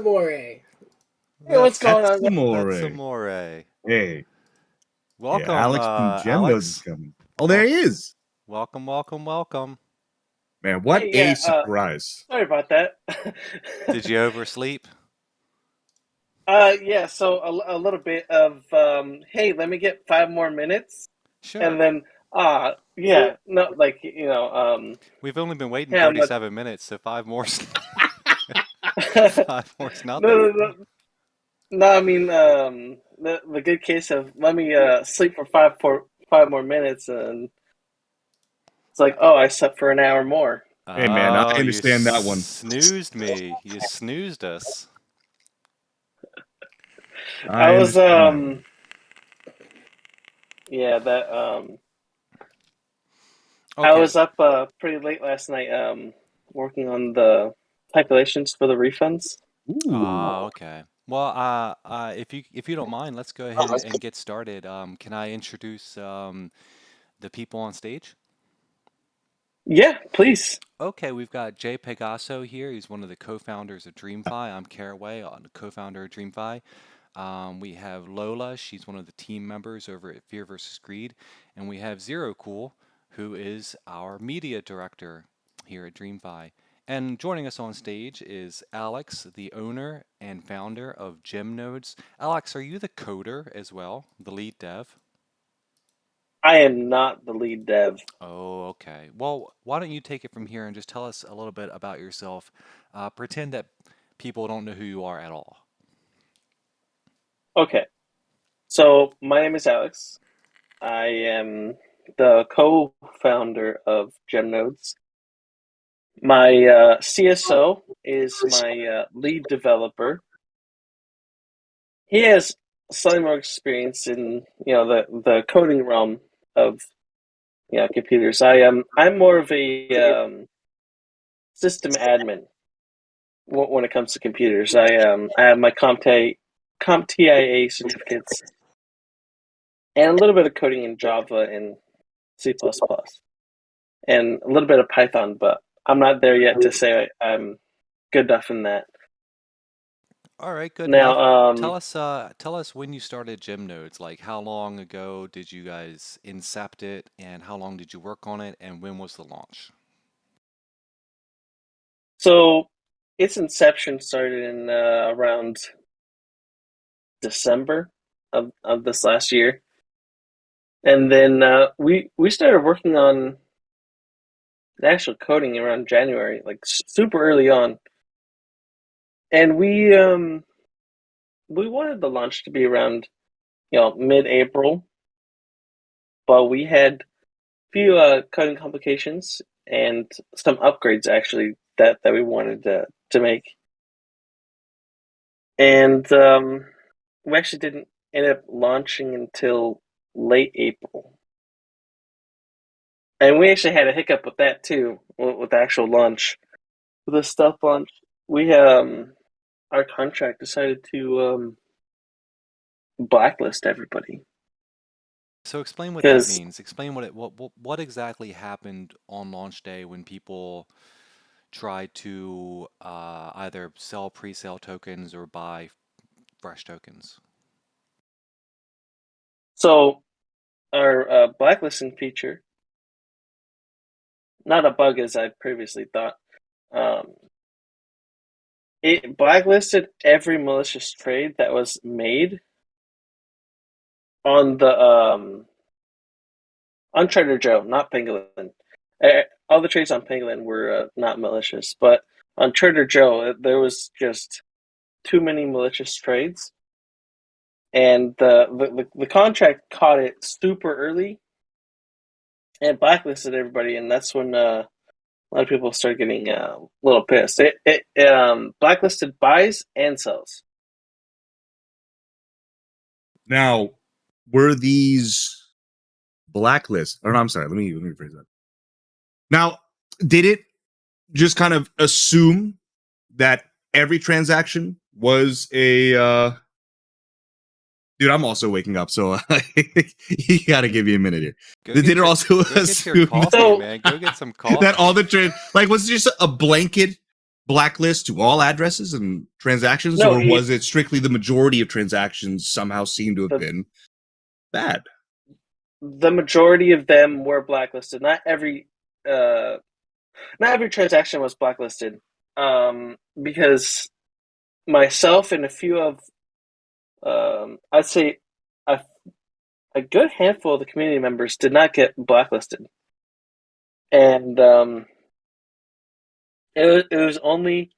Amore. Hey, what's That's going on, That's Amore. Amore. Hey, yeah, Welcome, Alex from Gem Nodes is Alex. coming. Oh, there Well, he is. welcome. Man, what Hey, a yeah, surprise. sorry about that. Did you oversleep? Yeah, so a little bit of, hey, let me get 5 more minutes, and Sure. then, yeah, no, like, We've only been waiting hey, I'm like, 37 minutes, so five more. no, Five more's nothing. no, no, no, I mean, the good case of let me, sleep for 5 more minutes, and it's like, oh, I slept for an hour more. Hey, man, I Oh, you understand that one. snoozed me. You snoozed us. I I was, understand that one. yeah, I Okay. was up pretty late last night working on the calculations for the refunds. Ooh. Okay. Well, if you don't mind, let's go ahead and get started. Can I introduce the people on stage? Yeah, please. Okay, we've got Jay Pegaso here. He's one of the co-founders of DreamFi. I'm Caraway, the co-founder of DreamFi. We have Lola. She's one of the team members over at Fear versus Greed. And we have Zero Cool, who is our media director here at DreamFi. And joining us on stage is Alex, the owner and founder of GemNodes. Alex, are you the coder as well, the lead dev? I am not the lead dev. Oh, okay. Well, why don't you take it from here and just tell us a little bit about yourself? Pretend that people don't know who you are at all. Okay, so my name is Alex. I am the co-founder of GemNodes. My CSO is my lead developer. He has slightly more experience in the coding realm of computers. I'm more of a system admin when it comes to computers. I have my CompTIA certificates and a little bit of coding in Java and C++, and a little bit of Python, but I'm not there yet to say I'm good enough in that. All right, good Now, enough. Tell us when you started GemNodes. Like, how long ago did you guys incept it, and how long did you work on it, and when was the launch? so its inception started in around December of this last year, and then we started working on the actual coding around January, like super early on, and we wanted the launch to be around mid-April, but we had a few coding complications and some upgrades actually that we wanted to make, and we actually didn't end up launching until late April. And we actually had a hiccup with that too, with the actual launch. With the stealth launch, we our contract decided to blacklist everybody So explain what that because means. Explain what exactly happened on launch day when people tried to either sell pre-sale tokens or buy fresh tokens. so our blacklisting feature, not a bug as I previously thought, um, it blacklisted every malicious trade that was made on the on Trader Joe, not Pangolin. All the trades on Pangolin were not malicious, but on Trader Joe, there was just too many malicious trades, and the contract caught it super early and blacklisted everybody, and that's when a lot of people started getting a little pissed. It blacklisted buys and sells. Now, were these blacklists? Or no, I'm sorry. Let me rephrase that. Now, did it just kind of assume that every transaction was a dude, I'm also waking up, so you gotta give me a minute here. Did it also Go get your assume coffee, So man. Go get some that all coffee. the trade, like, was it just a blanket blacklist to all addresses and transactions, No, or was it strictly the majority of transactions somehow seem to have been bad? the majority of them were blacklisted. Not every transaction was blacklisted, because myself and a few of, I'd say a good handful of the community members did not get blacklisted, and it was only,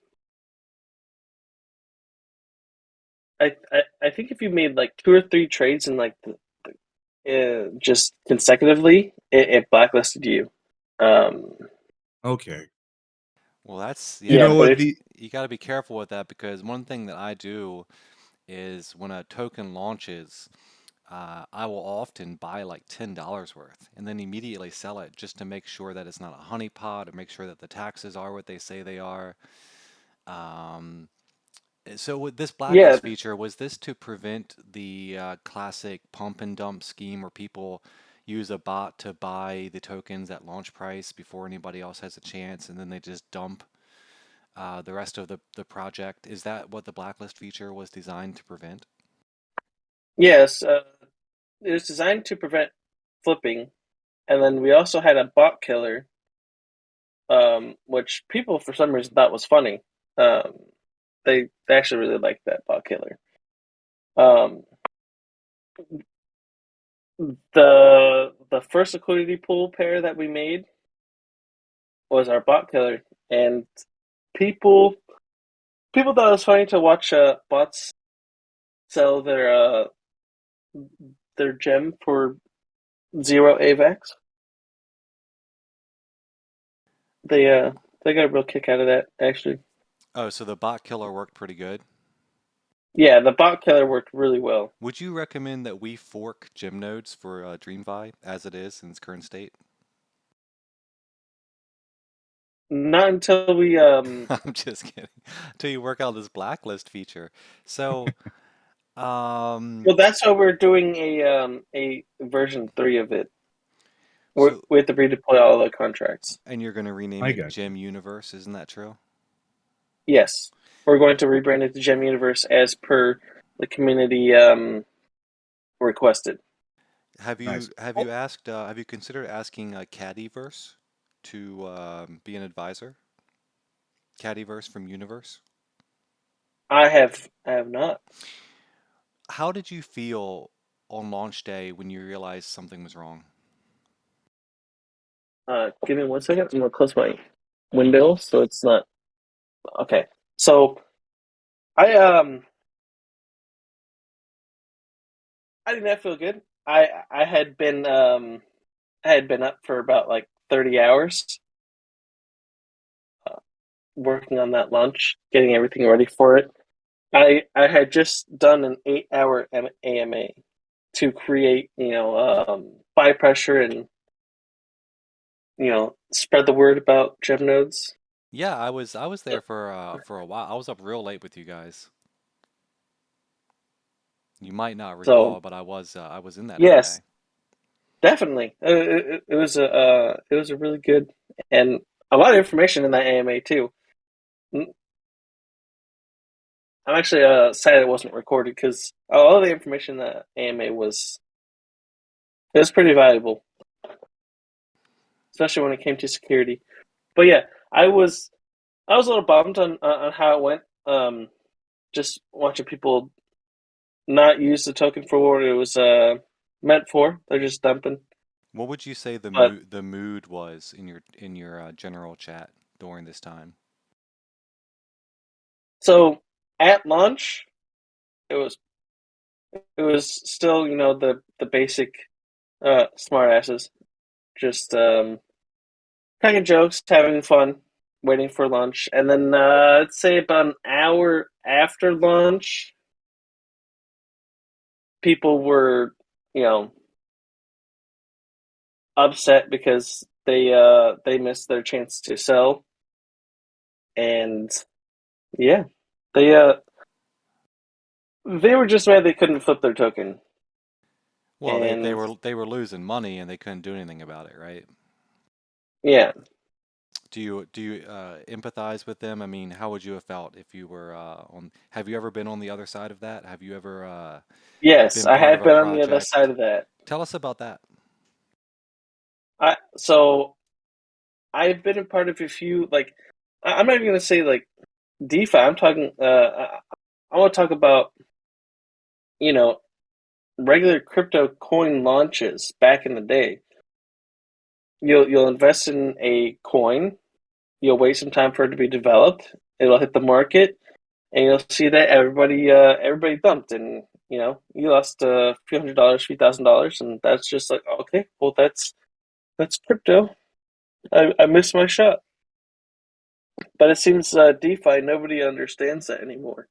I think if you made like 2 or 3 trades in like just consecutively, it blacklisted you. Okay. Well, that's You know but what? you got to be careful with that because one thing that I do is when a token launches, I will often buy like $10 worth and then immediately sell it just to make sure that it's not a honeypot or make sure that the taxes are what they say they are. Um, so with this yeah, blacklist feature, was this to prevent the classic pump and dump scheme where people use a bot to buy the tokens at launch price before anybody else has a chance and then they just dump the rest of the project? Is that what the blacklist feature was designed to prevent? yes, it was designed to prevent flipping, and then we also had a bot killer, which people for some reason thought was funny. Um, they actually really liked that bot killer. Um, the first liquidity pool pair that we made was our bot killer, and people thought it was funny to watch bots sell their gem for 0 AVAX. They got a real kick out of that, actually. Oh, so the bot killer worked pretty good. Yeah, the bot killer worked really well. Would you recommend that we fork gem nodes for DreamFi as it is in its current state? Not until we I'm just kidding. Until you work out this blacklist feature. So, well, that's why we're doing a version 3 of it. so, We have to redeploy all the contracts. and you're going to rename I it got you. Gem Universe, isn't that true? Yes, we're going to rebrand it to Gem Universe as per the community requested. Have Nice. you considered asking Caddyverse to be an advisor? Caddyverse from Universe. I have not. How did you feel on launch day when you realized something was wrong? Give me 1 second. I'm gonna close my window so it's not okay. So I I did not feel good. I had been up for about like 30 hours working on that launch, getting everything ready for it. I had just done an 8-hour AMA to create, buy pressure and spread the word about gem nodes. Yeah, I was there for a while. I was up real late with you guys. You might not So recall, but I was in that yes, AMA. definitely, it was a really good and a lot of information in that AMA too. I'm actually sad it wasn't recorded because all of the information in that AMA was pretty valuable, especially when it came to security. But yeah, I was a little bummed on how it went. Just watching people not use the token for what it was meant for. They're just dumping. What would you say But the mood was in your general chat during this time? so at launch, it was still the basic smart asses, just cracking jokes, having fun, waiting for lunch, and then I'd say about an hour after lunch, people were you know upset because they missed their chance to sell, and yeah, they were just mad they couldn't flip their token, Well, and they were losing money and they couldn't do anything about it, right? yeah, Do you empathize with them? I mean, how would you have felt if you were on? Have you ever been on the other side of that? Have you ever Yes, been I part of have a been on the other side project? of that. Tell us about that. So I've been a part of a few, like, I'm not even gonna say like DeFi. I'm talking. I want to talk about, you know regular crypto coin launches back in the day. You'll invest in a coin. You'll wait some time for it to be developed. It'll hit the market, and you'll see that everybody dumped, and you lost a few $100s, $3,000, and that's just like, okay, well, that's crypto. I missed my shot. But it seems DeFi, nobody understands that anymore.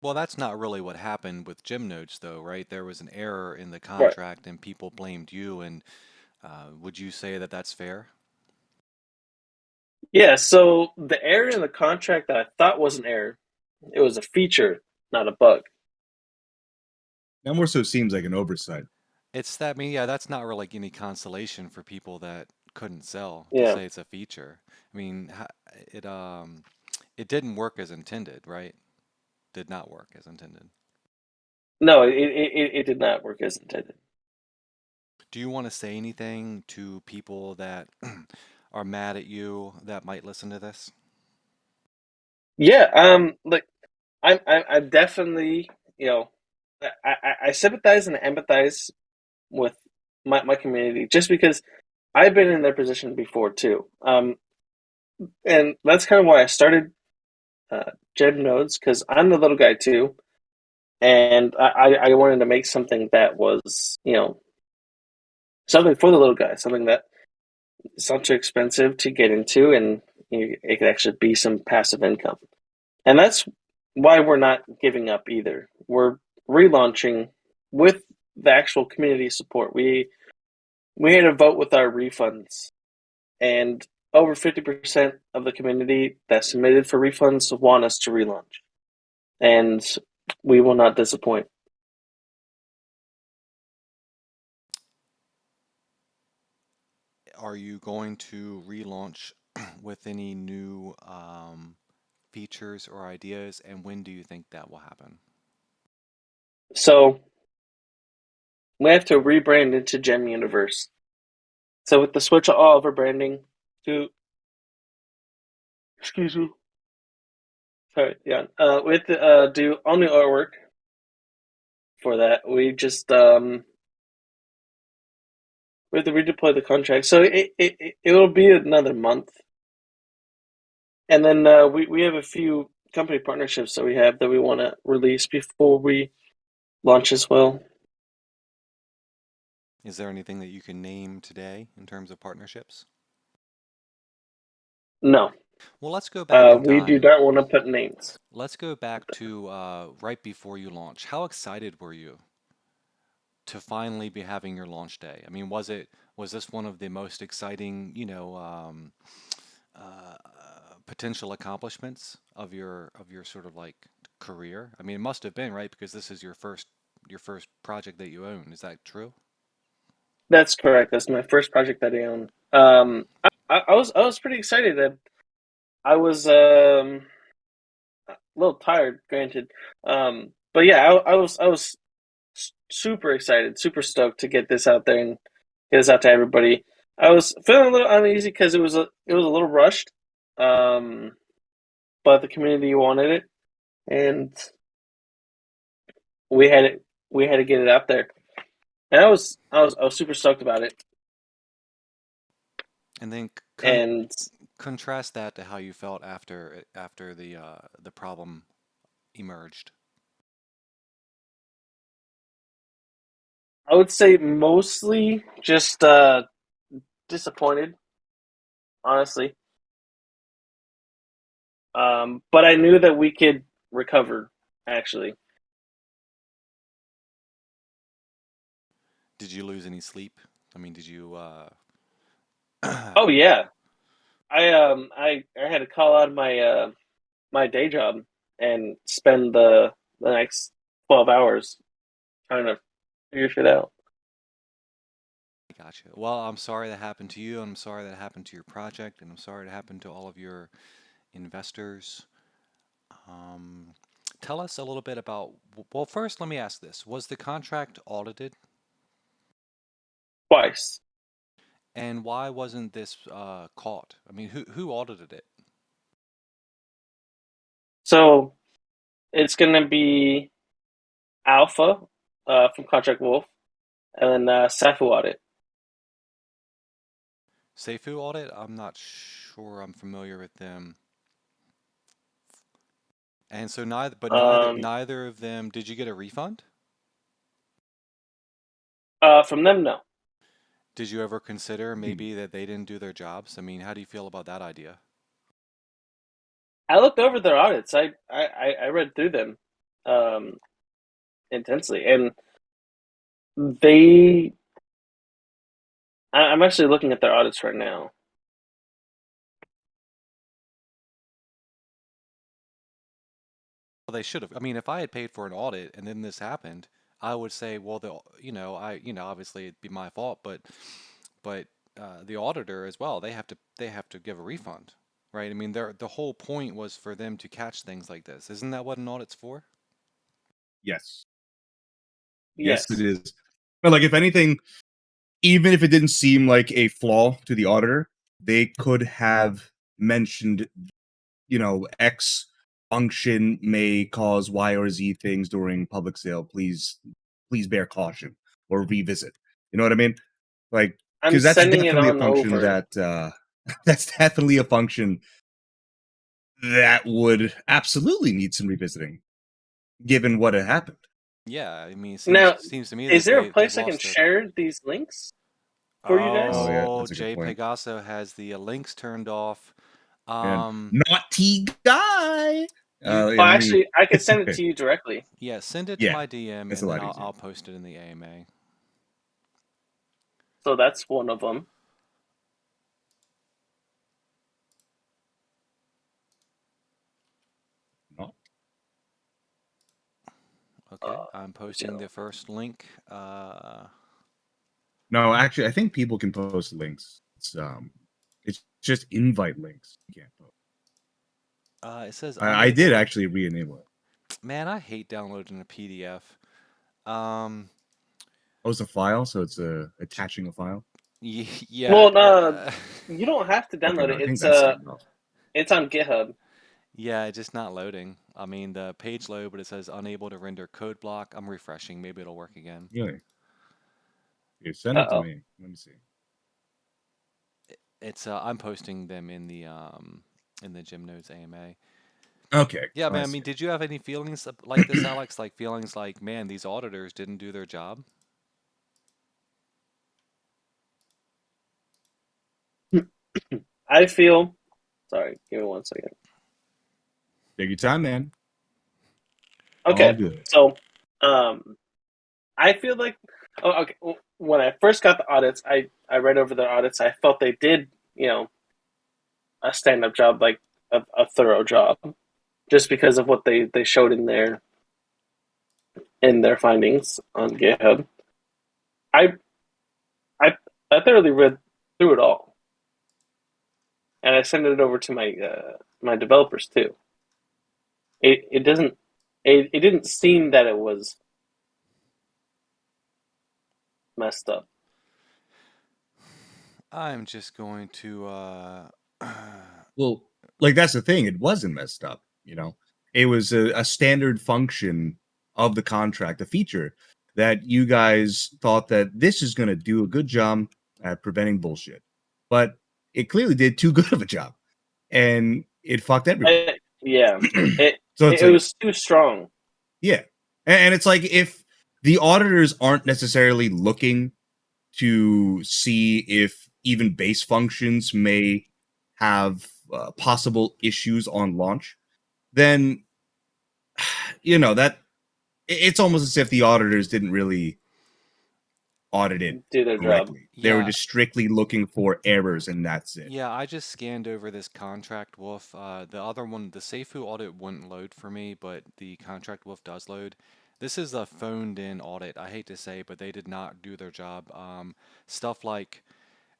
Well, that's not really what happened with gym nodes, though, right? There was an error in the Right. contract, and people blamed you. And would you say that that's fair? Yeah, so the error in the contract that I thought was an error, it was a feature, not a bug. That more so seems like an oversight. It's that, I mean, yeah, that's not really any consolation for people that couldn't sell to Yeah. say it's a feature. I mean, it it didn't work as intended, right? Did not work as intended. No, it did not work as intended. Do you want to say anything to people that are mad at you that might listen to this? Yeah, like I'm definitely, I sympathize and empathize with my community just because I've been in their position before too. And that's kind of why I started Gem Nodes, because I'm the little guy too, and I wanted to make something that was, something for the little guy, something that is not too expensive to get into, and it could actually be some passive income. And that's why we're not giving up either. We're relaunching with the actual community support. We had a vote with our refunds, and over 50% of the community that submitted for refunds want us to relaunch. And we will not disappoint. Are you going to relaunch with any new features or ideas, and when do you think that will happen? So we have to rebrand into Gem Universe. So with the switch of all of our branding to, excuse me, sorry, yeah, we have to do all new artwork for that. We have to redeploy the contract, so it will be another month, and then we have a few company partnerships that we have that we want to release before we launch as well. Is there anything that you can name today in terms of partnerships? No, Well, let's go back in we do time. not want to put names. Let's go back to right before you launch. How excited were you to finally be having your launch day? I mean, was this one of the most exciting, uh, potential accomplishments of your sort of like career? I mean, it must have been, right? Because this is your first project that you own. Is that true? That's correct. That's my first project that I own. I was pretty excited. I was a little tired, granted, but yeah, I was super excited, super stoked to get this out there and get this out to everybody. I was feeling a little uneasy because it was a little rushed, um, but the community wanted it, and we had it. We had to get it out there, and I was super stoked about it. And then And contrast that to how you felt after the problem emerged. I would say mostly just disappointed, honestly. But I knew that we could recover. Actually, Did you lose any sleep? I mean, did you oh yeah, I had to call out my day job and spend the next 12 hours trying to figure shit out. Gotcha. Well, I'm sorry that happened to you, and I'm sorry that happened to your project, and I'm sorry it happened to all of your investors. Um, Tell us a little bit about, well, first, let me ask this. Was the contract audited, twice. and why wasn't this caught? I mean, who audited it? So it's gonna be Alpha from Contract Wolf, and then Safu Audit. Seifu audit? I'm not sure I'm familiar with them. And so Um, neither of them, did you get a refund? from them, no. Did you ever consider Hmm. maybe that they didn't do their jobs? I mean, how do you feel about that idea? I looked over their audits. I read through them um, intensely, and they. I'm actually looking at their audits right now. Well, they should have. I mean, if I had paid for an audit and then this happened, I would say, well, obviously it'd be my fault, but the auditor as well, they have to give a refund, right? I mean, the whole point was for them to catch things like this. Isn't that what an audit's for? Yes. Yes, it Yes, is. But like, if anything, even if it didn't seem like a flaw to the auditor, they could have mentioned, X function may cause Y or Z things during public sale. Please bear caution or revisit. You know what I mean? Like, I'm because that's sending it definitely a on function over. that that's definitely a function that would absolutely need some revisiting, given what had happened. Yeah, I mean, it Now, seems to me is that there a they've place I can lost their. share these links for you Oh guys? yeah, Oh, that's a good Jay point. Pegaso has the links turned off. And Um, naughty guy. you Yeah, Well, let me. actually, I could send it to you directly. Yeah, send it to Yeah, my DM it's a and then lot easier. I'll post it in the AMA. So that's one of them. No, Okay, I'm You posting know, the first link. no, actually, I think people can post links. It's just invite links. You can't post. It says I did unable. actually re-enable it. Man, I hate downloading a PDF. Um, Oh, it's a file, so it's attaching a file. yeah, well, you don't have to Okay, download no, it. I think that's turned off. It's on GitHub. yeah, it's just not loading. I mean, the page load, but it says unable to render code block. I'm refreshing. Maybe it'll work again. Really? You send Uh it to oh. me. Let me see. It's I'm posting them in the Gym Nodes AMA. Okay, Yeah, I man. I see. mean, did you have any feelings like this, Alex? Like feelings like, man, these auditors didn't do their job? I feel. Sorry, give me 1 second. Take your time, man. All Okay, good. so um, I feel like. Oh, okay. When I first got the audits, I read over their audits. I felt they did, a stand up job, like a thorough job, just because of what they showed in their findings on GitHub. I I I thoroughly read through it all, and I sent it over to my developers too. It doesn't it didn't seem that it was messed up. I'm just going to Well, like that's the thing. It wasn't messed up. It was a standard function of the contract, a feature that you guys thought that this is going to do a good job at preventing bullshit, but it clearly did too good of a job, and it fucked everybody. Yeah, it So it's it like, was too strong. yeah, and it's like if the auditors aren't necessarily looking to see if even base functions may have possible issues on launch, then that it's almost as if the auditors didn't really audit it Do their job. correctly. They were yeah, just strictly looking for errors, and that's it. yeah, I just scanned over this contract wolf. The other one, the Seifu audit wouldn't load for me, but the contract wolf does load. This is a phoned-in audit. I hate to say, but they did not do their job. Stuff like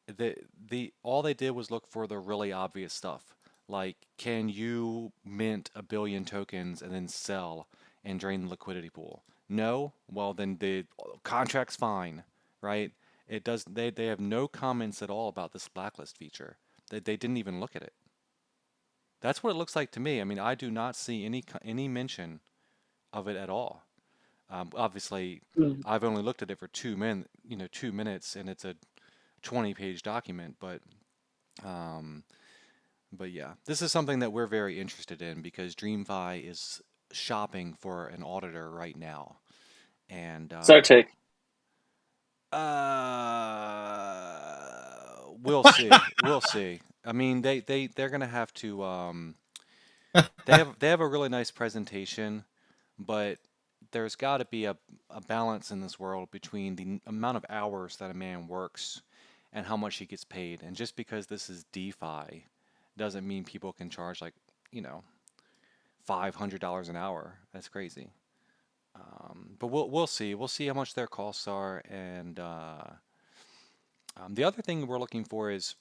the all they did was look for the really obvious stuff. Like, can you mint 1 billion tokens and then sell and drain the liquidity pool? No? Well, then the contract's fine, right? It does. They have no comments at all about this blacklist feature. They didn't even look at it. That's what it looks like to me. I mean, I do not see any mention of it at all. Obviously, Mm. I've only looked at it for 2 minutes, and it's a 20-page document. Um, but yeah, this is something that we're very interested in because DreamFi is shopping for an auditor right now, and Sartek. we'll see. We'll see. I mean, they're gonna have to. They have a really nice presentation, but there's got to be a balance in this world between the amount of hours that a man works and how much he gets paid. And just because this is DeFi doesn't mean people can charge like, you know, $500 an hour. That's crazy. But we'll see. We'll see how much their costs are. And the other thing we're looking for is,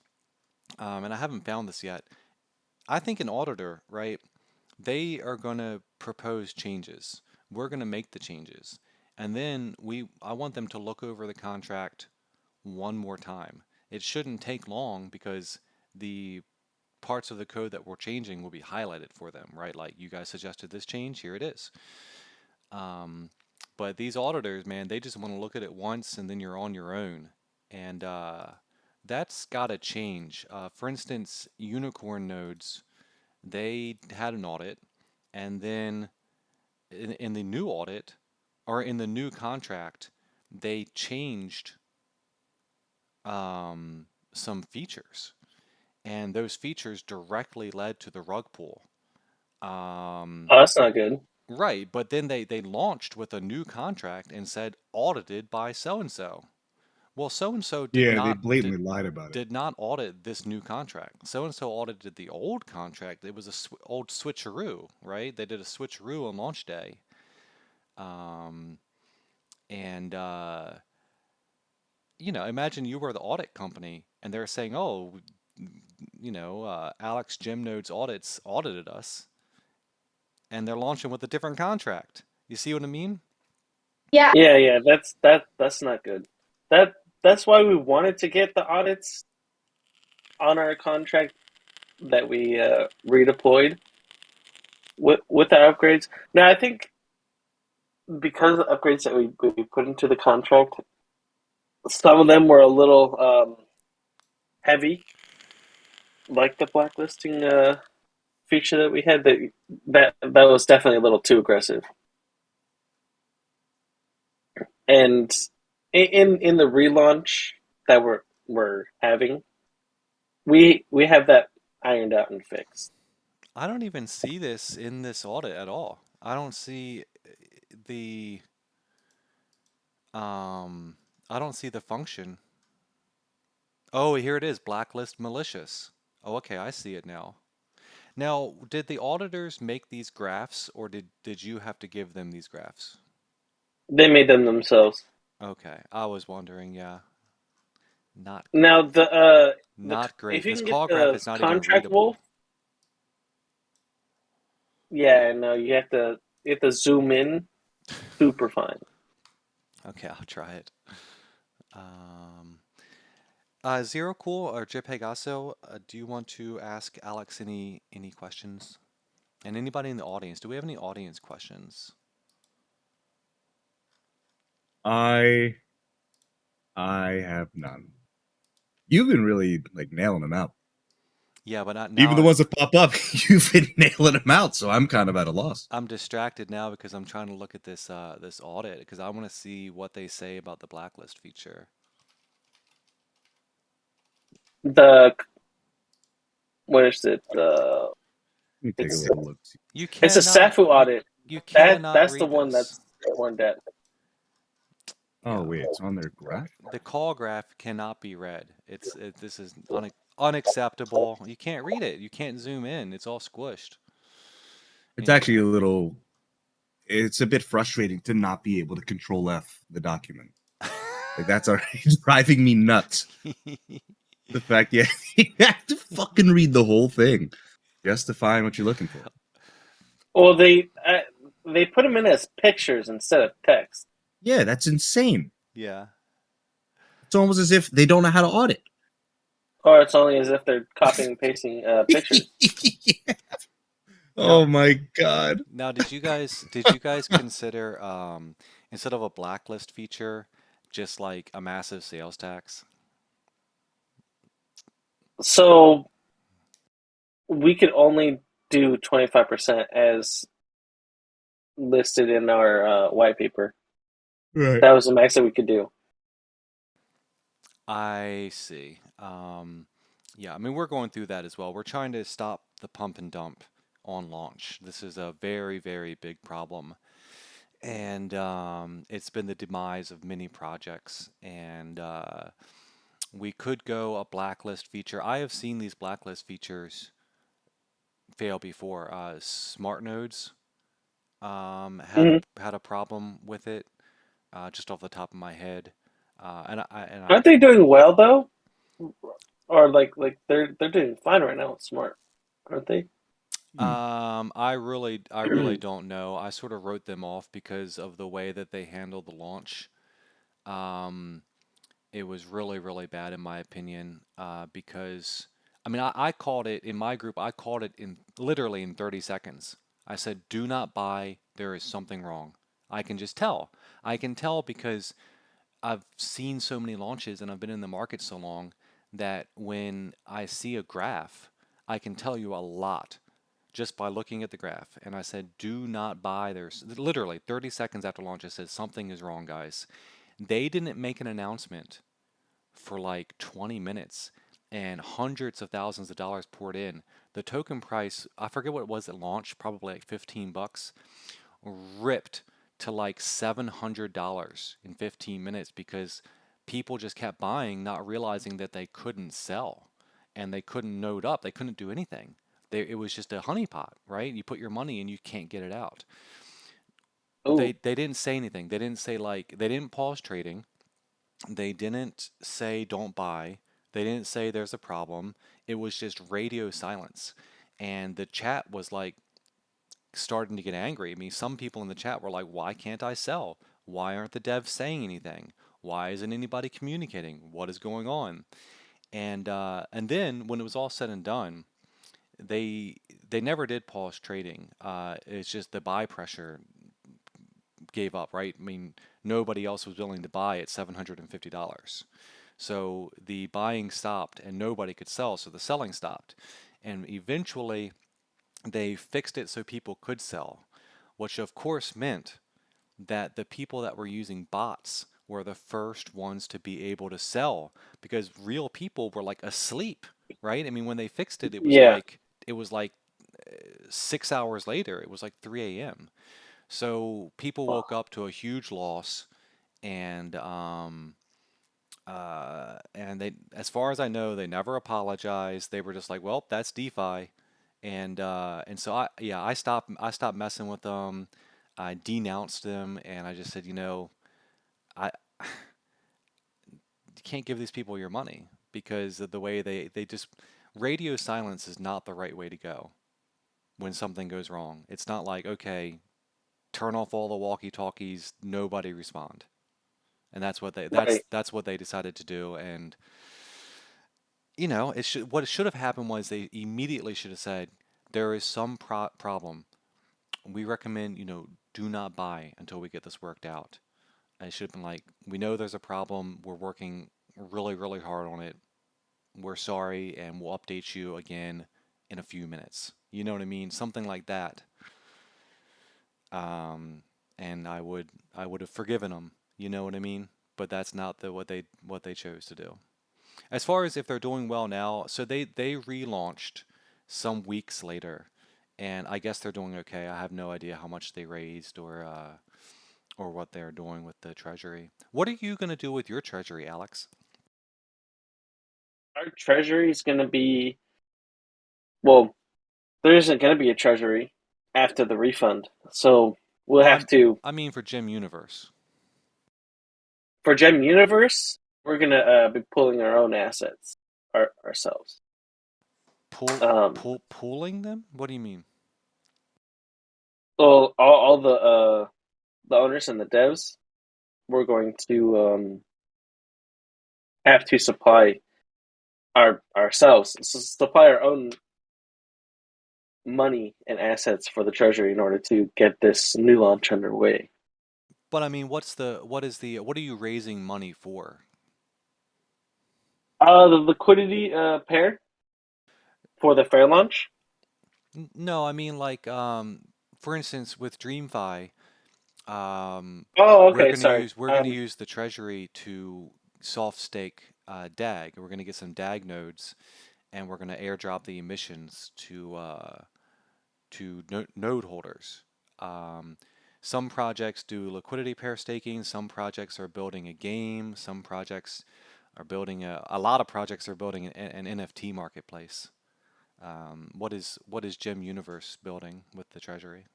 and I haven't found this yet. I think an auditor, right? They are going to propose changes. We're going to make the changes. And then I want them to look over the contract one more time. It shouldn't take long because the parts of the code that we're changing will be highlighted for them, right? Like, you guys suggested this change, here it is. But these auditors, man, they just want to look at it once and then you're on your own. And that's got to change. For instance, Unicorn Nodes, they had an audit, and then in the new audit, or in the new contract, they changed some features, and those features directly led to the rug pull. Oh, that's not good. Right, but then they launched with a new contract and said audited by so and so. Well, so and so Yeah, they blatantly lied about it. did not audit this new contract. So and so audited the old contract. It was a old switcheroo, right? They did a switcheroo on launch day. And imagine you were the audit company and they're saying, oh, Alex Gemnode's audits audited us, and they're launching with a different contract. You see what I mean? Yeah. Yeah, that's not good. That's why we wanted to get the audits on our contract that we redeployed with the upgrades. Now, I think because of the upgrades that we put into the contract, some of them were a little heavy, like the blacklisting feature that we had. That was definitely a little too aggressive. And in the relaunch that we're having, we have that ironed out and fixed. I don't even see this in this audit at all. I don't see the I don't see the function. Oh, here it is, blacklist malicious. Oh, okay, I see it now. Now, did the auditors make these graphs, or did you have to give them these graphs? They made them themselves. Okay, I was wondering, yeah. Not Now great. Not great. if you This can get call graph the is not even contract readable. wolf, yeah, no, you have to zoom in super fine. Okay, I'll try it. Zero Cool or JPEGasso, do you want to ask Alex any questions? And anybody in the audience, do we have any audience questions? I have none. You've been really like nailing them out. Yeah, but not Even now. the ones that pop up, you've been nailing them out. So I'm kind of at a loss. I'm distracted now because I'm trying to look at this this audit because I want to see what they say about the blacklist feature. What is it? Let me take a It's little look. You it's a cannot SAFU audit. you cannot That's the read one this. that's more in depth. Oh Yeah. wait, it's on their graph. The call graph cannot be read. This is unacceptable. You can't read it. You can't zoom in. It's all squished. It's actually a little. it's a bit frustrating to not be able to control F the document. Like that's already driving me nuts. The fact you have to fucking read the whole thing just to find what you're looking for. Well, they put them in as pictures instead of text. Yeah, that's insane. Yeah. It's almost as if they don't know how to audit. Or it's only as if they're copying and pasting pictures. Yeah. Now, Oh my god. now, did you guys consider instead of a blacklist feature, just like a massive sales tax? So we could only do 25% as listed in our white paper. Right. That was the max that we could do. I see. Yeah, I mean, we're going through that as well. We're trying to stop the pump and dump on launch. This is a very, very big problem. And it's been the demise of many projects. And we could go a blacklist feature. I have seen these blacklist features fail before. Smart nodes Hmm. had a problem with it, just off the top of my head. And I Aren't they doing well though? Or like they're doing fine right now. It's smart, aren't they? Hmm. I really don't know. I sort of wrote them off because of the way that they handled the launch. Um, it was really, really bad in my opinion. Because I mean, I called it in my group. I called it in literally in 30 seconds. I said, "Do not buy. There is something wrong." I can just tell. I can tell because I've seen so many launches and I've been in the market so long that when I see a graph, I can tell you a lot just by looking at the graph. And I said, do not buy. There's literally 30 seconds after launch, it says something is wrong, guys. They didn't make an announcement for like 20 minutes and hundreds of thousands of dollars poured in. The token price, I forget what it was at launch, probably like 15 bucks, ripped to like $700 in 15 minutes because people just kept buying, not realizing that they couldn't sell and they couldn't node up. They couldn't do anything. It was just a honeypot, right? You put your money and you can't get it out. They Oh, they didn't say anything. They didn't say like they didn't pause trading. They didn't say don't buy. They didn't say there's a problem. It was just radio silence. And the chat was like starting to get angry. I mean, some people in the chat were like, why can't I sell? Why aren't the devs saying anything? Why isn't anybody communicating? What is going on? And then when it was all said and done, they they never did pause trading. It's just the buy pressure gave up, right? I mean, nobody else was willing to buy at $750. So the buying stopped and nobody could sell, so the selling stopped. And eventually they fixed it so people could sell, which of course meant that the people that were using bots were the first ones to be able to sell because real people were like asleep, right? I mean, when they fixed it, yeah. it was like 6 hours later. It was like 3 a.m. So people woke up to a huge loss, and they, as far as I know, they never apologized. They were just like, "Well, that's DeFi," and so I stopped messing with them. I denounced them, and I just said, I you can't give these people your money because of the way they just radio silence is not the right way to go when something goes wrong. It's not like, okay, turn off all the walkie-talkies, nobody respond. And that's what they Right. that's what they decided to do. And what should have happened was they immediately should have said there is some problem. We recommend, do not buy until we get this worked out. And it should have been like, we know there's a problem. We're working really, really hard on it. We're sorry, and we'll update you again in a few minutes. You know what I mean? Something like that. Um, and I would have forgiven them. You know what I mean? But that's not what they chose to do. As far as if they're doing well now, so they relaunched some weeks later, and I guess they're doing okay. I have no idea how much they raised or what they're doing with the treasury. What are you gonna do with your treasury, Alex? Our treasury is going to be, well, there isn't going to be a treasury after the refund. So we'll have to I mean for Gem Universe. for Gem Universe. We're gonna be pulling our own assets ourselves. Pooling them? What do you mean? So all the owners and the devs, we're going to have to supply ourselves, supply our own money and assets for the treasury in order to get this new launch underway. But I mean, what are you raising money for? The liquidity pair for the fair launch. No, I mean like for instance with DreamFi, Oh, okay, sorry. we're gonna use the treasury to soft stake DAG. We're gonna get some DAG nodes, and we're gonna airdrop the emissions to node holders. Um, some projects do liquidity pair staking. Some projects are building a game. Some projects are building a lot of projects are building an NFT marketplace. What is Gem Universe building with the treasury?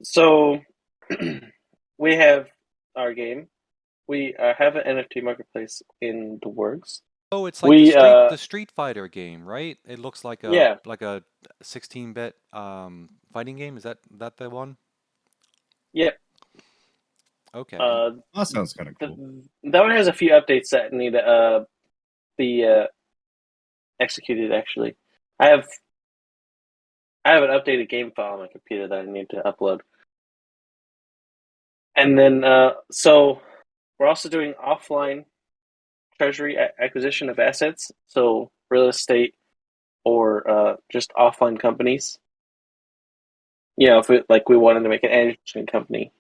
So we have our game. We have an NFT marketplace in the works. Oh, it's like We the Street Fighter game, right? It looks yeah, like a 16-bit fighting game. Is that the one? yeah. Okay. That sounds kind of The, cool. that one has a few updates that need to be executed. Actually, I have I have an updated game file on my computer that I need to upload, and then so we're also doing offline treasury acquisition of assets, so real estate or just offline companies. You know, if we wanted to make an energy company,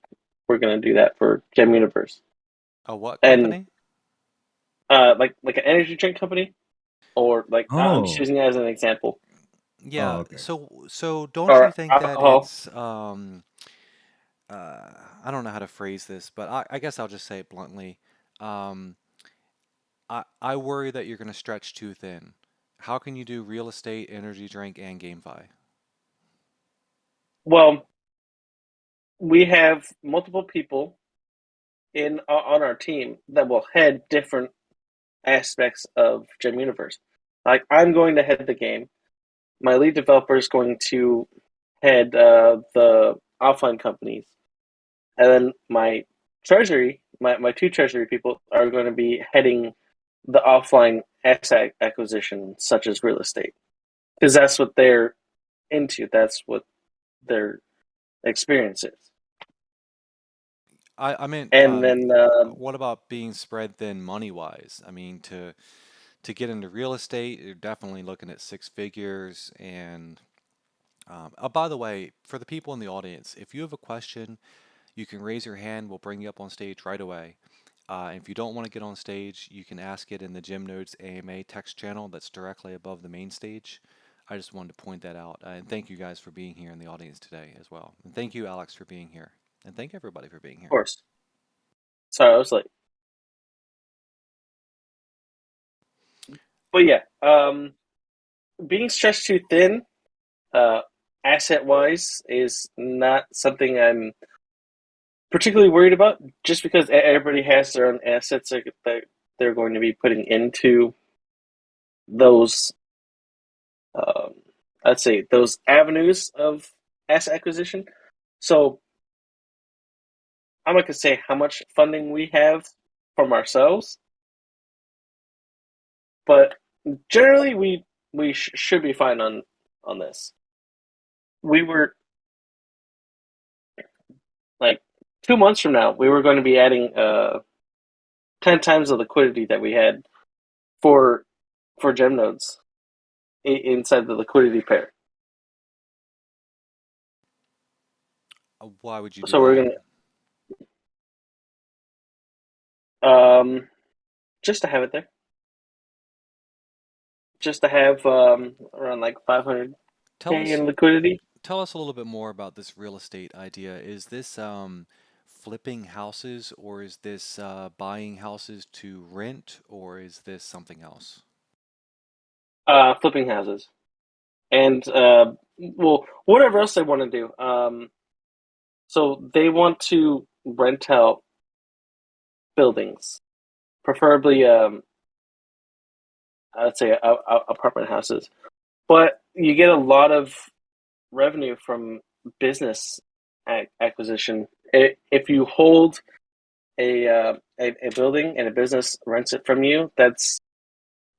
we're going to do that for Gem Universe, A what and company? like an energy drink company, or like I'm just Oh, using it as an example, oh, Yeah, okay. so don't you or think that alcohol. it's I don't know how to phrase this, but I guess I'll just say it bluntly. Um, I worry that you're going to stretch too thin. How can you do real estate, energy drink, and GameFi? Well, we have multiple people in on our team that will head different aspects of Gem Universe. Like I'm going to head the game. My lead developer is going to head the offline companies, and then my two treasury people are going to be heading the offline asset acquisition, such as real estate, because that's what they're into. That's what their experience is. I meant, And then what about being spread thin money wise? I mean, to get into real estate, you're definitely looking at six figures. And oh, by the way, for the people in the audience, if you have a question, you can raise your hand. We'll bring you up on stage right away. If you don't want to get on stage, you can ask it in the Gym Nodes AMA text channel that's directly above the main stage. I just wanted to point that out. And thank you guys for being here in the audience today as well. And thank you, Alex, for being here. And thank everybody for being of here. course, sorry, I was late. But yeah, being stretched too thin, uh, asset wise, is not something I'm particularly worried about. Just because everybody has their own assets that they're going to be putting into those, um, I'd say, those avenues of asset acquisition. So I'm not gonna say how much funding we have from ourselves, but generally we should be fine on this. We were like 2 months from now, we were going to be adding 10 times the liquidity that we had for gem nodes inside the liquidity pair. Why would you do So we're that? gonna just to have it there, just to have around like 500K Tell us in liquidity. tell us a little bit more about this real estate idea. Is this flipping houses, or is this buying houses to rent, or is this something else? Flipping houses, and well, whatever else they want to do. So they want to rent out buildings, preferably I'd say apartment houses. But you get a lot of revenue from business acquisition. If you hold a building and a business rents it from you, that's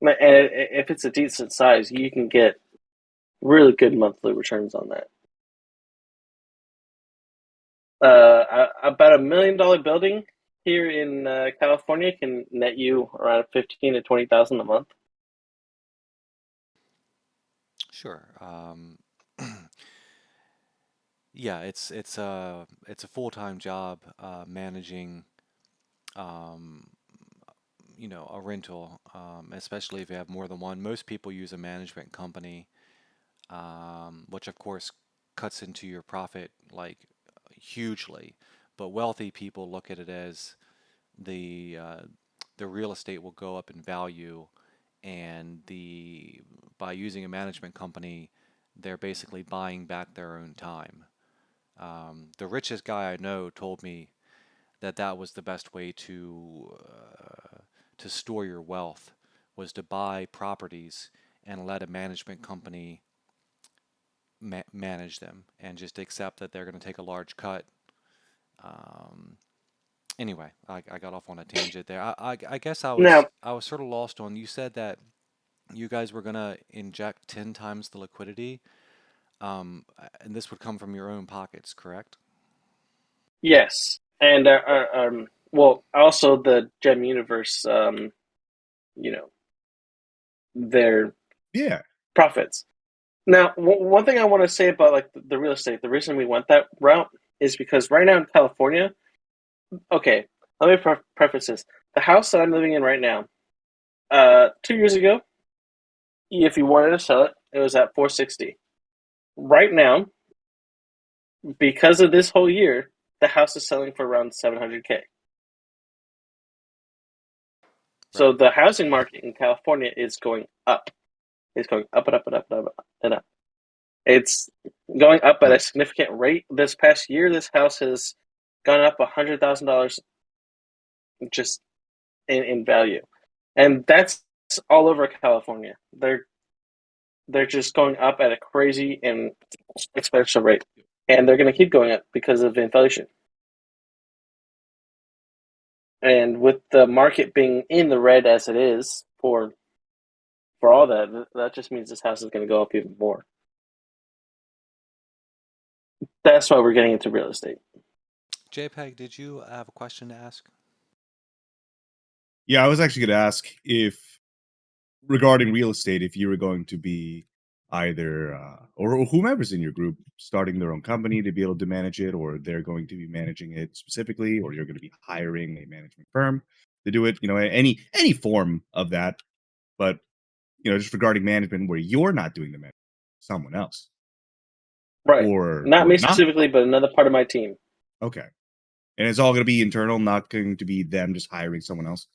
if it's a decent size, you can get really good monthly returns on that. About $1 million building here in California can net you around 15 to 20,000 a month. Sure. Yeah, it's a full-time job managing um, a rental, especially if you have more than one. Most people use a management company, which of course cuts into your profit like hugely. But wealthy people look at it as the uh, the real estate will go up in value, and the by using a management company, they're basically buying back their own time. The richest guy I know told me that that was the best way to store your wealth was to buy properties and let a management company manage them and just accept that they're going to take a large cut. Um, anyway, I got off on a tangent there. I guess Now, I was sort of lost on. You said that you guys were going to inject 10 times the liquidity, and this would come from your own pockets, correct? yes, and well, also the Gem Universe, you know, their Yeah. profits. Now, one thing I want to say about like the real estate, the reason we went that route is because right now in California, okay, let me preface this: the house that I'm living in right now, 2 years ago, if you wanted to sell it, it was at 460. Right now, because of this whole year, the house is selling for around 700K. So Right. the housing market in California is going up. It's going up and up and up and up and up. It's going up at a Right. significant rate. This past year, this house has gone up $100,000 just in value, and that's all over California. They're just going up at a crazy and exponential rate, and they're going to keep going up because of inflation. And with the market being in the red as it is for all that, that just means this house is going to go up even more. That's why we're getting into real estate. JPEG, did you have a question to ask? Yeah, I was actually going to ask if regarding real estate, if you were going to be either or whomever's in your group starting their own company to be able to manage it, or they're going to be managing it specifically, or you're going to be hiring a management firm to do it. Any form of that, but just regarding management where you're not doing the management, someone else Right. or Not me not. specifically, but another part of my team. Okay, and it's all going to be internal, not going to be them just hiring someone else.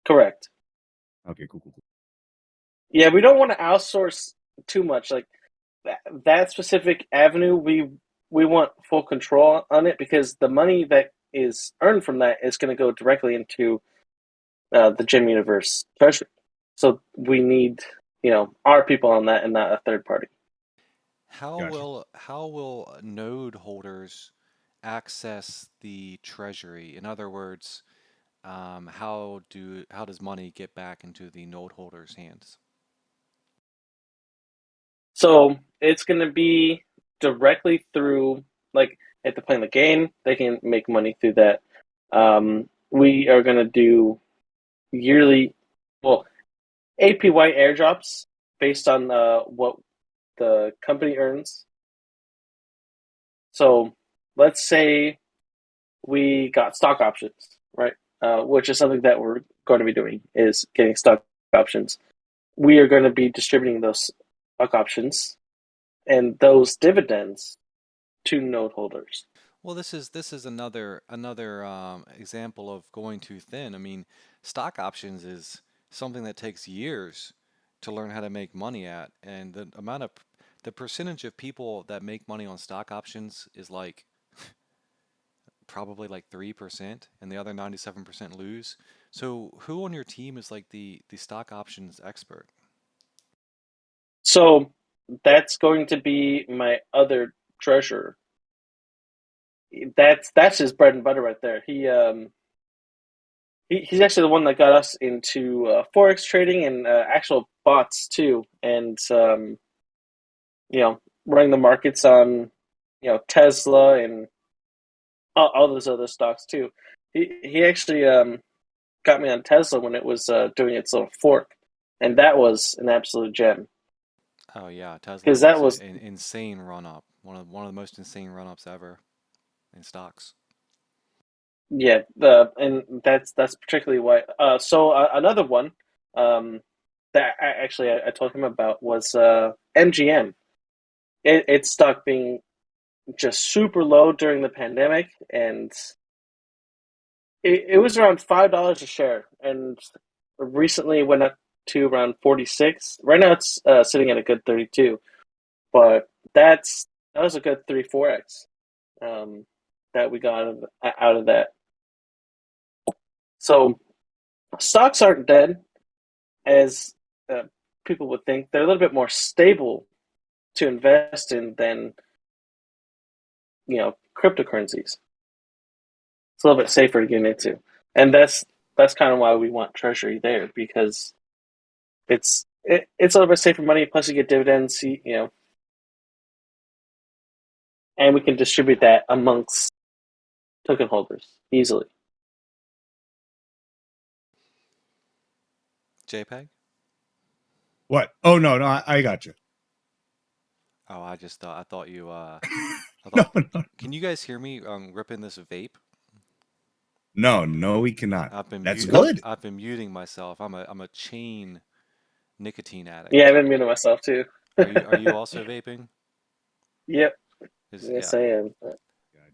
Correct. Okay, cool, cool, cool. Yeah, we don't want to outsource too much. Like that specific avenue, we want full control on it because the money that is earned from that is going to go directly into the Gem Universe treasury. So we need, our people on that and not a third party. Gotcha. How will node holders access the treasury? In other words, how does money get back into the node holders' hands? So it's going to be directly through, like, if they're playing the game, they can make money through that. We are going to do yearly, well, APY airdrops based on what the company earns. So let's say we got stock options, right? Which is something that we're going to be doing is getting stock options. We are going to be distributing those stock options and those dividends to note holders. Well, this is another example of going too thin. I mean, stock options is something that takes years to learn how to make money at, and the percentage of people that make money on stock options is like probably like 3%, and the other 97% lose. So who on your team is like the stock options expert? So that's going to be my other treasurer. That's his bread and butter right there. He's actually the one that got us into forex trading and actual bots too, and you know, running the markets on Tesla and all those other stocks too. He actually got me on Tesla when it was doing its little fork, and that was an absolute gem Oh yeah, Tesla because that was was an insane run up. One of the most insane run ups ever in stocks. yeah the and that's particularly why. So another one that I told him about was MGM. Its stock being just super low during the pandemic, and it was around $5 a share, and recently went up to around 46. Right now, it's sitting at a good 32, but that was a good 3-4x that we got out of that. So stocks aren't dead as uh, people would think. They're a little bit more stable to invest in than cryptocurrencies. It's a little bit safer to get into, and that's kind of why we want Treasury there because it's a little bit safer money. Plus, you get dividends, and we can distribute that amongst token holders easily. JPEG? What? Oh no, no, I got you. Oh, I thought you I No, thought no, can you guys hear me ripping this vape? no, no, we cannot. I've been That's mute good. I've been muting myself. I'm a chain nicotine Yeah, I've addict. been muting myself too. Are you also vaping? Yep, Yeah. yes I am. God,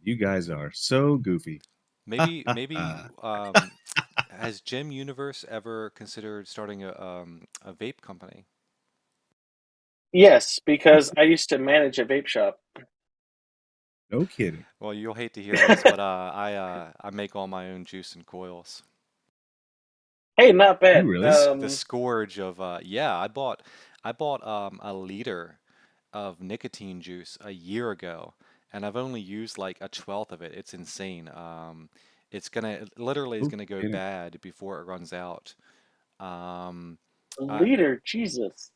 you guys are so goofy. Maybe has Gem Universe ever considered starting a vape company? Yes, because I used to manage a vape shop. No kidding. Well, you'll hate to hear this, but I make all my own juice and coils. Hey, not You bad. really? The scourge of yeah, I bought a liter of nicotine juice a year ago, and I've only used like a twelfth of it. It's insane. It literally is No gonna go kidding. bad before it runs out. Um, I, Leader, Jesus.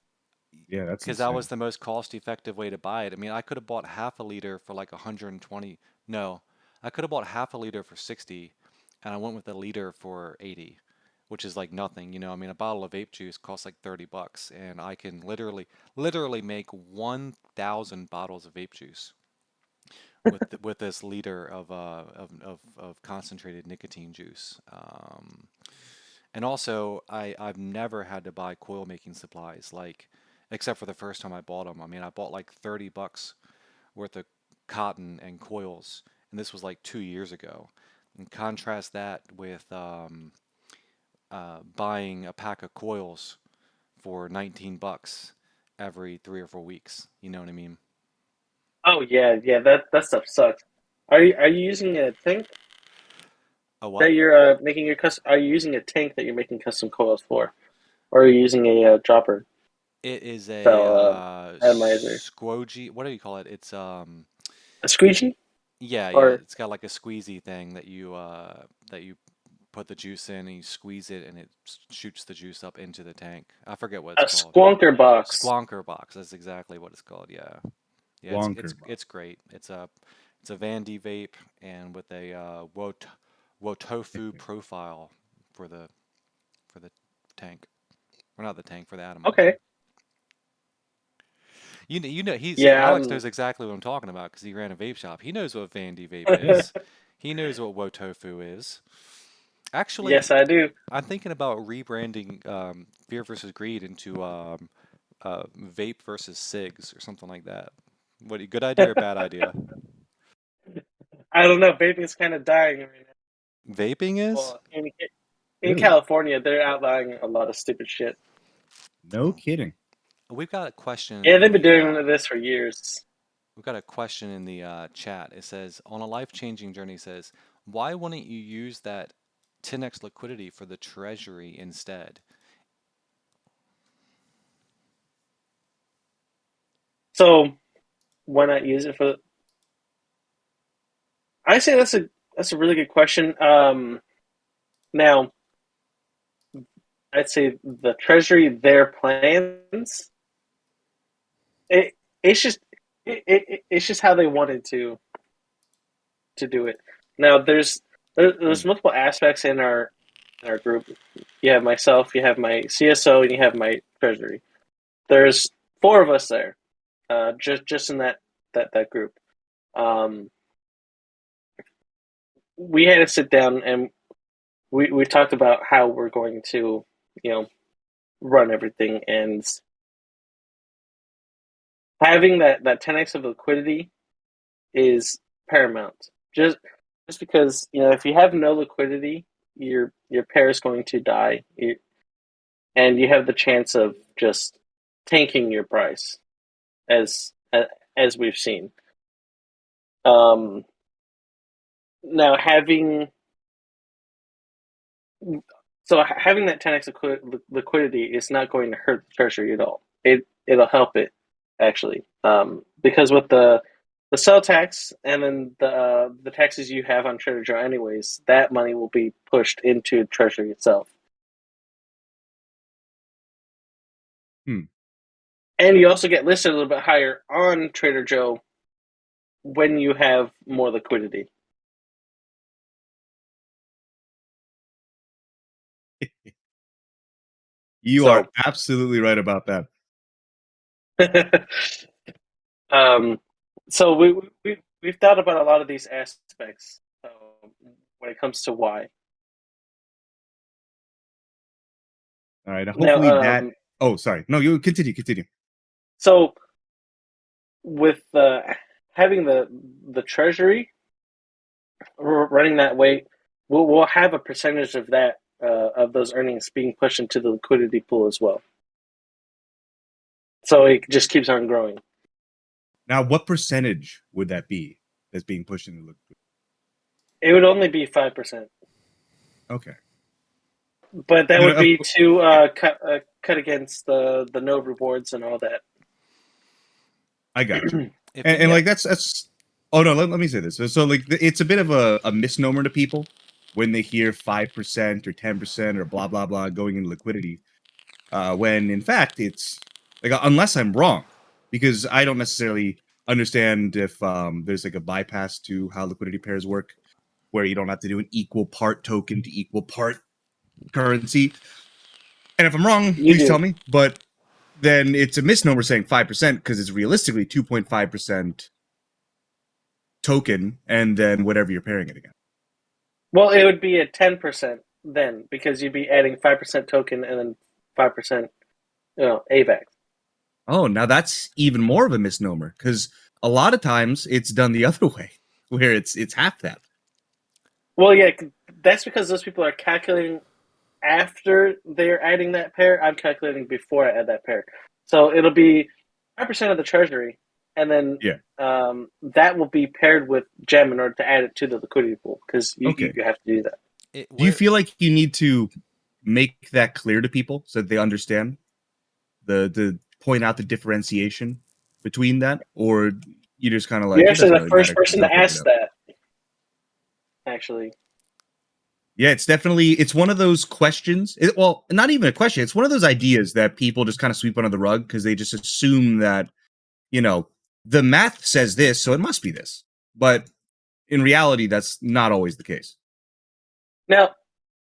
Yeah, that's because that was insane. the most cost-effective way to buy it. I mean, I could have bought half a liter for like 120. No, I could have bought half a liter for 60, and I went with a liter for 80, which is like nothing, you know. I mean, a bottle of vape juice costs like $30, and I can literally make 1,000 bottles of vape juice with this liter of concentrated nicotine juice. And also, I've never had to buy coil making supplies, like, except for the first time I bought them. I mean, I bought like $30 worth of cotton and coils, and this was like 2 years ago. And contrast that with buying a pack of coils for $19 every 3 or 4 weeks. You know what I mean? Oh yeah, yeah. That stuff sucks. Are you using a tank A that what? you're making your custom? Are you using a tank that you're making custom coils for, or are you using a dropper It is a style atomizer? squogy. What do you call it? It's A squeegee yeah, yeah. or It's got like a squeezy thing that you put the juice in and you squeeze it and it shoots the juice up into the tank. I forget what it's a called. squonker box? Squonker box. That's exactly what it's called. Yeah. Yeah, it's Wonker. it's it's great. It's a Vandy vape and with a Wotofu profile for the tank. Or not the tank, for the atomizer. Okay. Yeah. Alex knows exactly what I'm talking about because he ran a vape shop. He knows what Vandy vape is. He knows what Wotofu is. Actually, Yes, I do. I'm thinking about rebranding Fear versus Greed into Vape versus Cigs or something like that. What, good idea or bad idea? I don't know. Vaping is kind of dying right now. Vaping is? Well, in Really? California, they're outlawing a lot of stupid shit. No kidding. We've got a question Yeah, in they've been the doing this for years. We've got a question in the chat. It says, on a life-changing journey, it says, why wouldn't you use that 10x liquidity for the treasury instead? So why not use it for? I say that's a really good question. Now I'd say the treasury, their plans. It it's just it's just how they wanted to do it. Now there's multiple aspects in our group. You have myself, you have my CSO, and you have my treasury. There's four of us there, just in that group. Um, we had to sit down and we talked about how we're going to, you know, run everything, and having that 10x of liquidity is paramount. Just because, you know, if you have no liquidity, your pair is going to die, and you have the chance of just tanking your price, as as we've seen. Um, Now having that 10x liquidity is not going to hurt the treasury at all. It'll help it actually, because with the sell tax and then the taxes you have on Trader Joe anyways, that money will be pushed into Treasury itself. Hmm. And you also get listed a little bit higher on Trader Joe when you have more liquidity. You are So, absolutely right about that. um, so we've thought about a lot of these aspects, when it comes to why. All right. Now, Hopefully that. Oh, sorry. No, you continue. Continue. so with having the treasury running that way, we'll have a percentage of that, of those earnings being pushed into the liquidity pool as well. So it just keeps on growing. Now, what percentage would that be that's being pushed into the? It would only be 5%, Okay. but that No, would no, be to cut against the no rewards and all that. I got you. If And, you and get, like that's. Oh no, let me say this. So like it's a bit of a misnomer to people when they hear 5% or 10% or blah blah blah going in liquidity. When in fact it's like, unless I'm wrong, because I don't necessarily understand if there's like a bypass to how liquidity pairs work, where you don't have to do an equal part token to equal part currency. And if I'm wrong, You please tell do. me. But then it's a misnomer saying 5% because it's realistically 2.5% token and then whatever you're pairing it against. Well, it would be a 10% then, because you'd be adding 5% token and then 5%, AVAX. Oh, now that's even more of a misnomer because a lot of times it's done the other way, where it's half that. Well, yeah, that's because those people are calculating after they're adding that pair. I'm calculating before I add that pair. So it'll be 5% of the treasury, and then Yeah. that will be paired with gem in order to add it to the liquidity pool, because Okay. you have to do that. Do you feel like you need to make that clear to people so that they understand the point out the differentiation between that, or you just kind of like You're it actually doesn't the really first matter because person they'll to figure it ask out? that, actually. Yeah, it's one of those questions. Well, not even a question. It's one of those ideas that people just kind of sweep under the rug because they just assume that, the math says this, so it must be this. But in reality, that's not always the case. Now,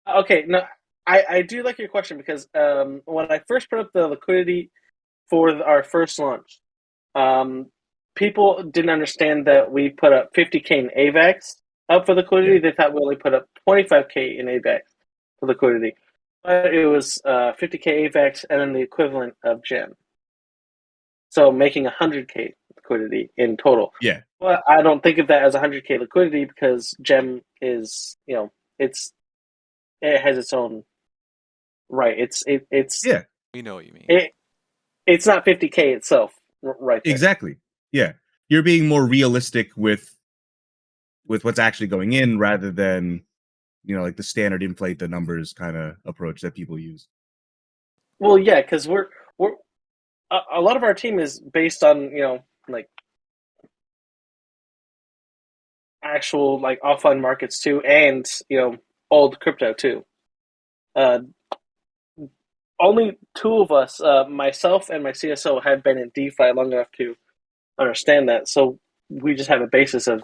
okay, no, I do like your question, because when I first put up the liquidity for our first launch, people didn't understand that we put up 50K in AVAX up for liquidity. Yeah. They thought we only put up 25K in AVAX for liquidity. But it was 50K AVAX and then the equivalent of gem. So making 100K liquidity in total. Yeah. Well, I don't think of that as 100K liquidity, because gem is, it has its own right. It's Yeah. we know what you mean. it's not 50K itself right there. Exactly. Yeah. you're being more realistic with what's actually going in rather than like the standard inflate the numbers kind of approach that people use. Well, yeah, because we're a lot of our team is based on like actual like offline markets too, and old crypto too. Uh, Only two of us, myself and my CSO, have been in DeFi long enough to understand that. So we just have a basis of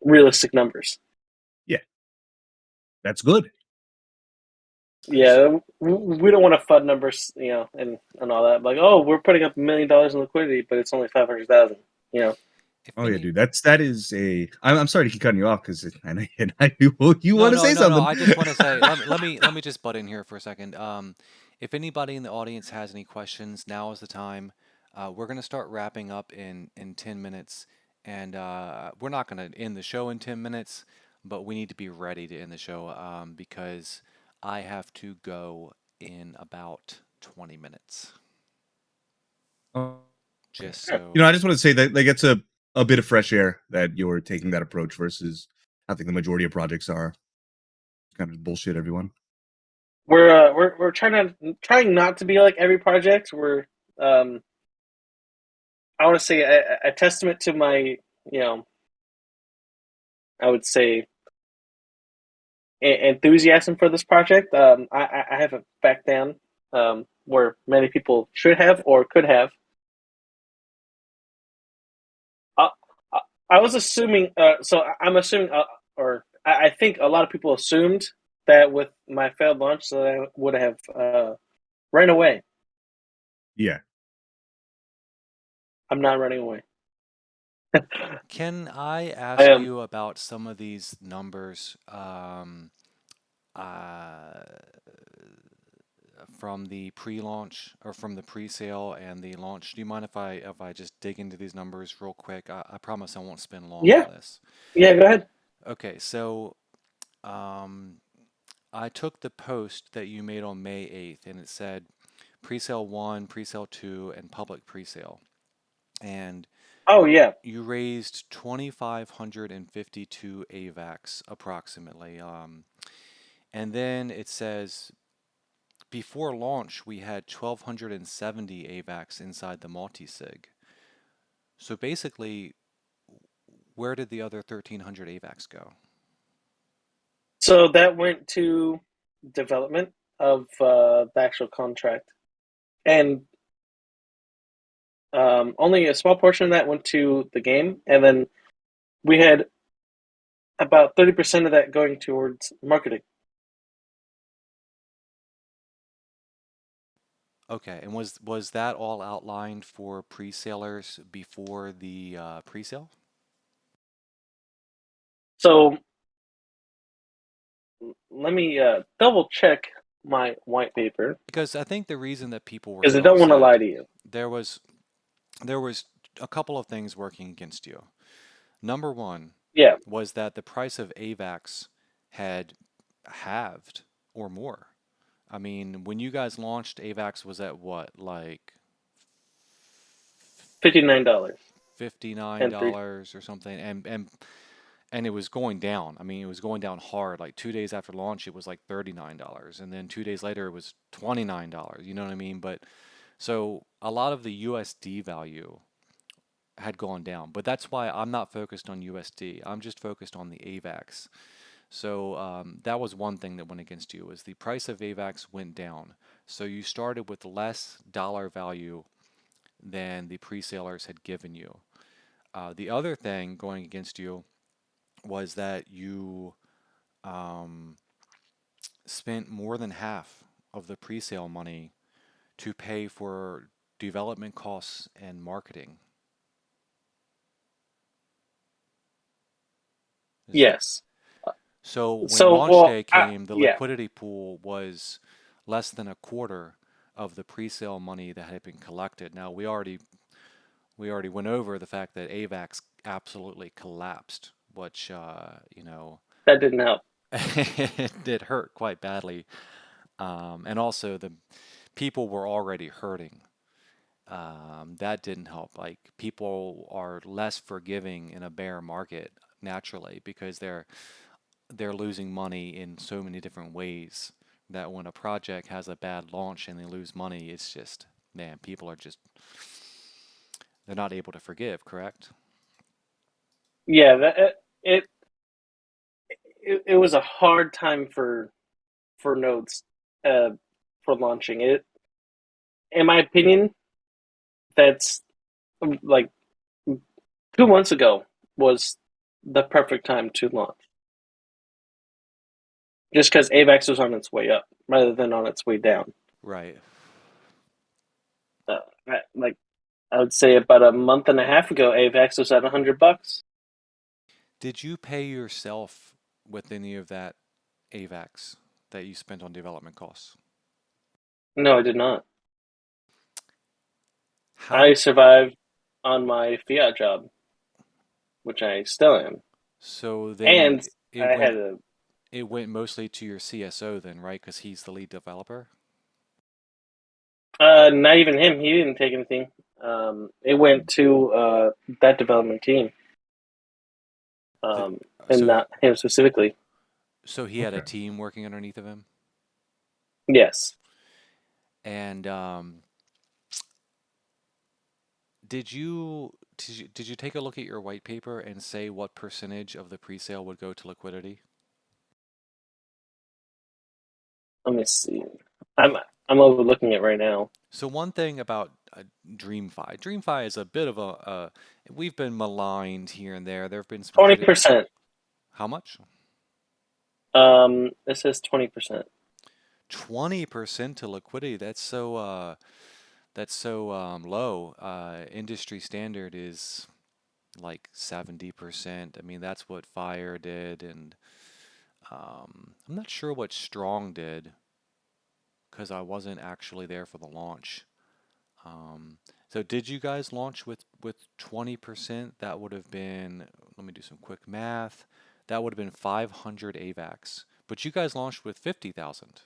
realistic numbers. Yeah, that's good. Yeah, we don't want to FUD numbers, and all that. Like, oh, we're putting up $1 million in liquidity, but it's only 500,000. Oh yeah, dude. That is a. I'm sorry to keep cutting you off because I know you No, want to no, say no, no. something. I just want to say, let me just butt in here for a second. If anybody in the audience has any questions, now is the time. We're gonna start wrapping up in 10 minutes, and we're not gonna end the show in 10 minutes, but we need to be ready to end the show because I have to go in about 20 minutes. Just so I just want to say that like it's a bit of fresh air that you're taking that approach versus I think the majority of projects are kind of bullshit. Everyone. We're trying not to be like every project. We're I want to say a testament to my I would say enthusiasm for this project. I haven't backed down where many people should have or could have. I, I I was assuming, so I'm assuming, or I think a lot of people assumed that with my failed launch that I would have ran away. Yeah. I'm not running away. can I I ask am. you about some of these numbers? From the pre-launch or from the pre-sale and the launch. Do you mind if I just dig into these numbers real quick? I promise I won't spend long Yeah. on this. Yeah. Go ahead. Okay, so I took the post that you made on May 8th and it said pre-sale 1, pre-sale 2, and public pre-sale. And Oh yeah. you raised 2,552 AVAX approximately. And then it says before launch, we had 1,270 AVAX inside the multi-sig. So basically, where did the other 1,300 AVAX go? So that went to development of the actual contract, and only a small portion of that went to the game, and then we had about 30% of that going towards marketing. Okay, and was that all outlined for pre-salers before the pre-sale? So let me double check my white paper Because I think the reason that people were because I so don't want to lie upset, to you. there was a couple of things working against you. Number one Yeah, was that the price of AVAX had halved or more. I mean, when you guys launched, AVAX was at what, like $59 $59 and three. or something, and it was going down. I mean, it was going down hard. Like 2 days after launch, it was like $39, and then 2 days later, it was $29. You know what I mean? But so a lot of the USD value had gone down, but that's why I'm not focused on USD. I'm just focused on the AVAX. So that was one thing that went against you, was the price of AVAX went down. So you started with less dollar value than the pre-salers had given you. The other thing going against you was that you spent more than half of the pre-sale money to pay for development costs and marketing. Yes. So when So launch well, day came, the yeah. liquidity pool was less than a quarter of the pre-sale money that had been collected. Now we already went over the fact that AVAX absolutely collapsed, which That didn't help. it did hurt quite badly, and also the people were already hurting. that didn't help. Like people are less forgiving in a bear market naturally because they're losing money in so many different ways that when a project has a bad launch and they lose money, it's just, man, people are just, they're not able to forgive, correct? Yeah, it, it was a hard time for nodes uh, for launching it. In my opinion, that's like 2 months ago was the perfect time to launch, just because AVAX was on its way up rather than on its way down. Right. Uh, like I would say about a month and a half ago, AVAX was at $100. Did you pay yourself with any of that AVAX that you spent on development costs? No, I did not. I How, survived on my fiat job, which I still am, so then and it I had went a it went mostly to your CSO then, right? Because he's the lead developer. not even him. He didn't take anything. It went to that development team, The, um, and so not him specifically. so he had a Okay. team working underneath of him, Yes. and did you take a look at your white paper and say what percentage of the presale would go to liquidity? Let me see. I'm I'm overlooking it right now. So one thing about DreamFi is a bit of we've been maligned here and there. There have been some Twenty critics. percent. How much? It says 20%. 20% to liquidity. That's so low. Industry standard is like 70%. I mean, that's what Fire did, and I'm not sure what Strong did because I wasn't actually there for the launch. Um, so did you guys launch with 20%? That would have been, let me do some quick math. That would have been 500 AVAX. But you guys launched with 50,000.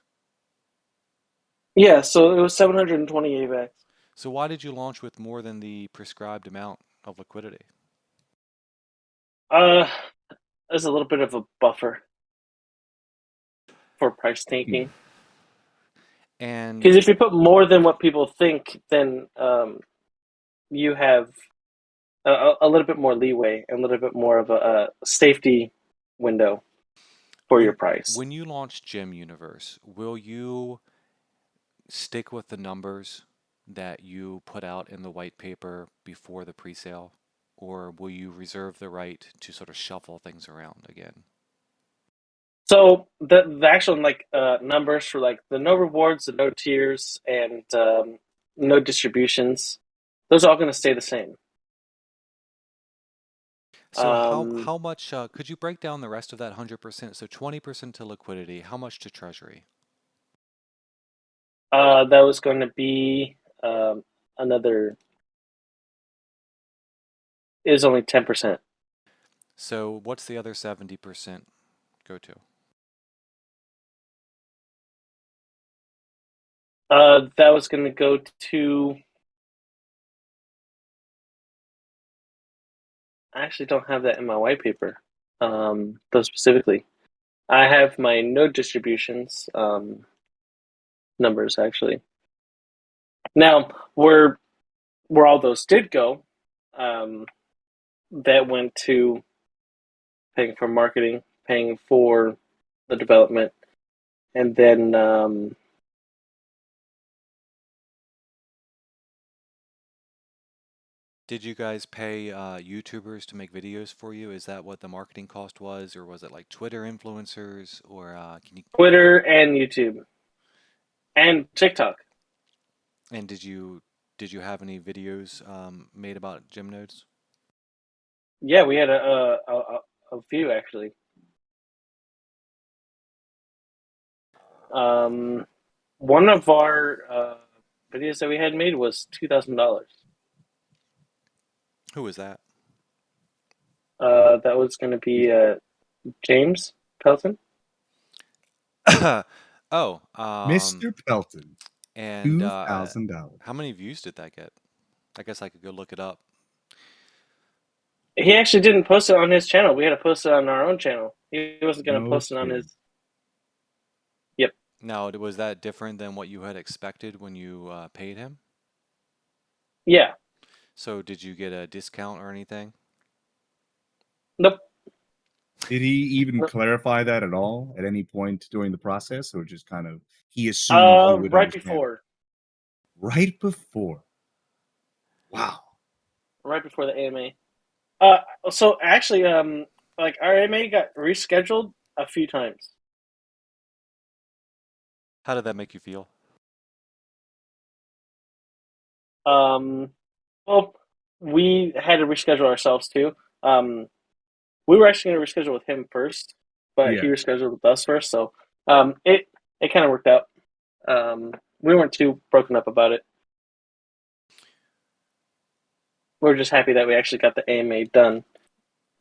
Yeah, so it was 720 AVAX. So why did you launch with more than the prescribed amount of liquidity? Uh, there's a little bit of a buffer for price Hmm. taking. And Because if you put more than what people think, then you have a little bit more leeway and a little bit more of a safety window for your when price. when you launch Gem Universe, will you stick with the numbers that you put out in the white paper before the presale, or will you reserve the right to sort of shuffle things around again? So the actual like numbers for like the no rewards, the no tiers, and no distributions, those are all going to stay the same. So how Um, how much could you break down the rest of that 100%? So 20% to liquidity, how much to treasury? that was going to be another is only 10%. So what's the other 70% go to? That was going to go to. I actually don't have that in my white paper. Those specifically. I have my node distributions numbers actually. Now, where all those did go, um, that went to paying for marketing, paying for the development, and then Did you guys pay YouTubers to make videos for you? Is that what the marketing cost was, or was it like Twitter influencers, or can you? Twitter and YouTube and TikTok. And did you have any videos made about gym nodes? Yeah, we had a few actually. Um, one of our videos that we had made was $2,000. Who was that? That was going to be James Pelton. Oh, Mr. Pelton, and $2,000. how many views did that get? I guess I could go look it up. He actually didn't post it on his channel. We had to post it on our own channel. He wasn't going to No post it on kidding. his. Yep. Now, was that different than what you had expected when you paid him? Yeah. So did you get a discount or anything? Nope. Did he even Nope. clarify that at all at any point during the process, or just kind of he assumed you would Right understand? before. Right before. Wow. Right before the AMA. So actually, like our AMA got rescheduled a few times. How did that make you feel? Well, we had to reschedule ourselves too. We were actually going to reschedule with him first, but he Yeah. rescheduled with us first. So, it kind of worked out. We weren't too broken up about it. We were just happy that we actually got the AMA done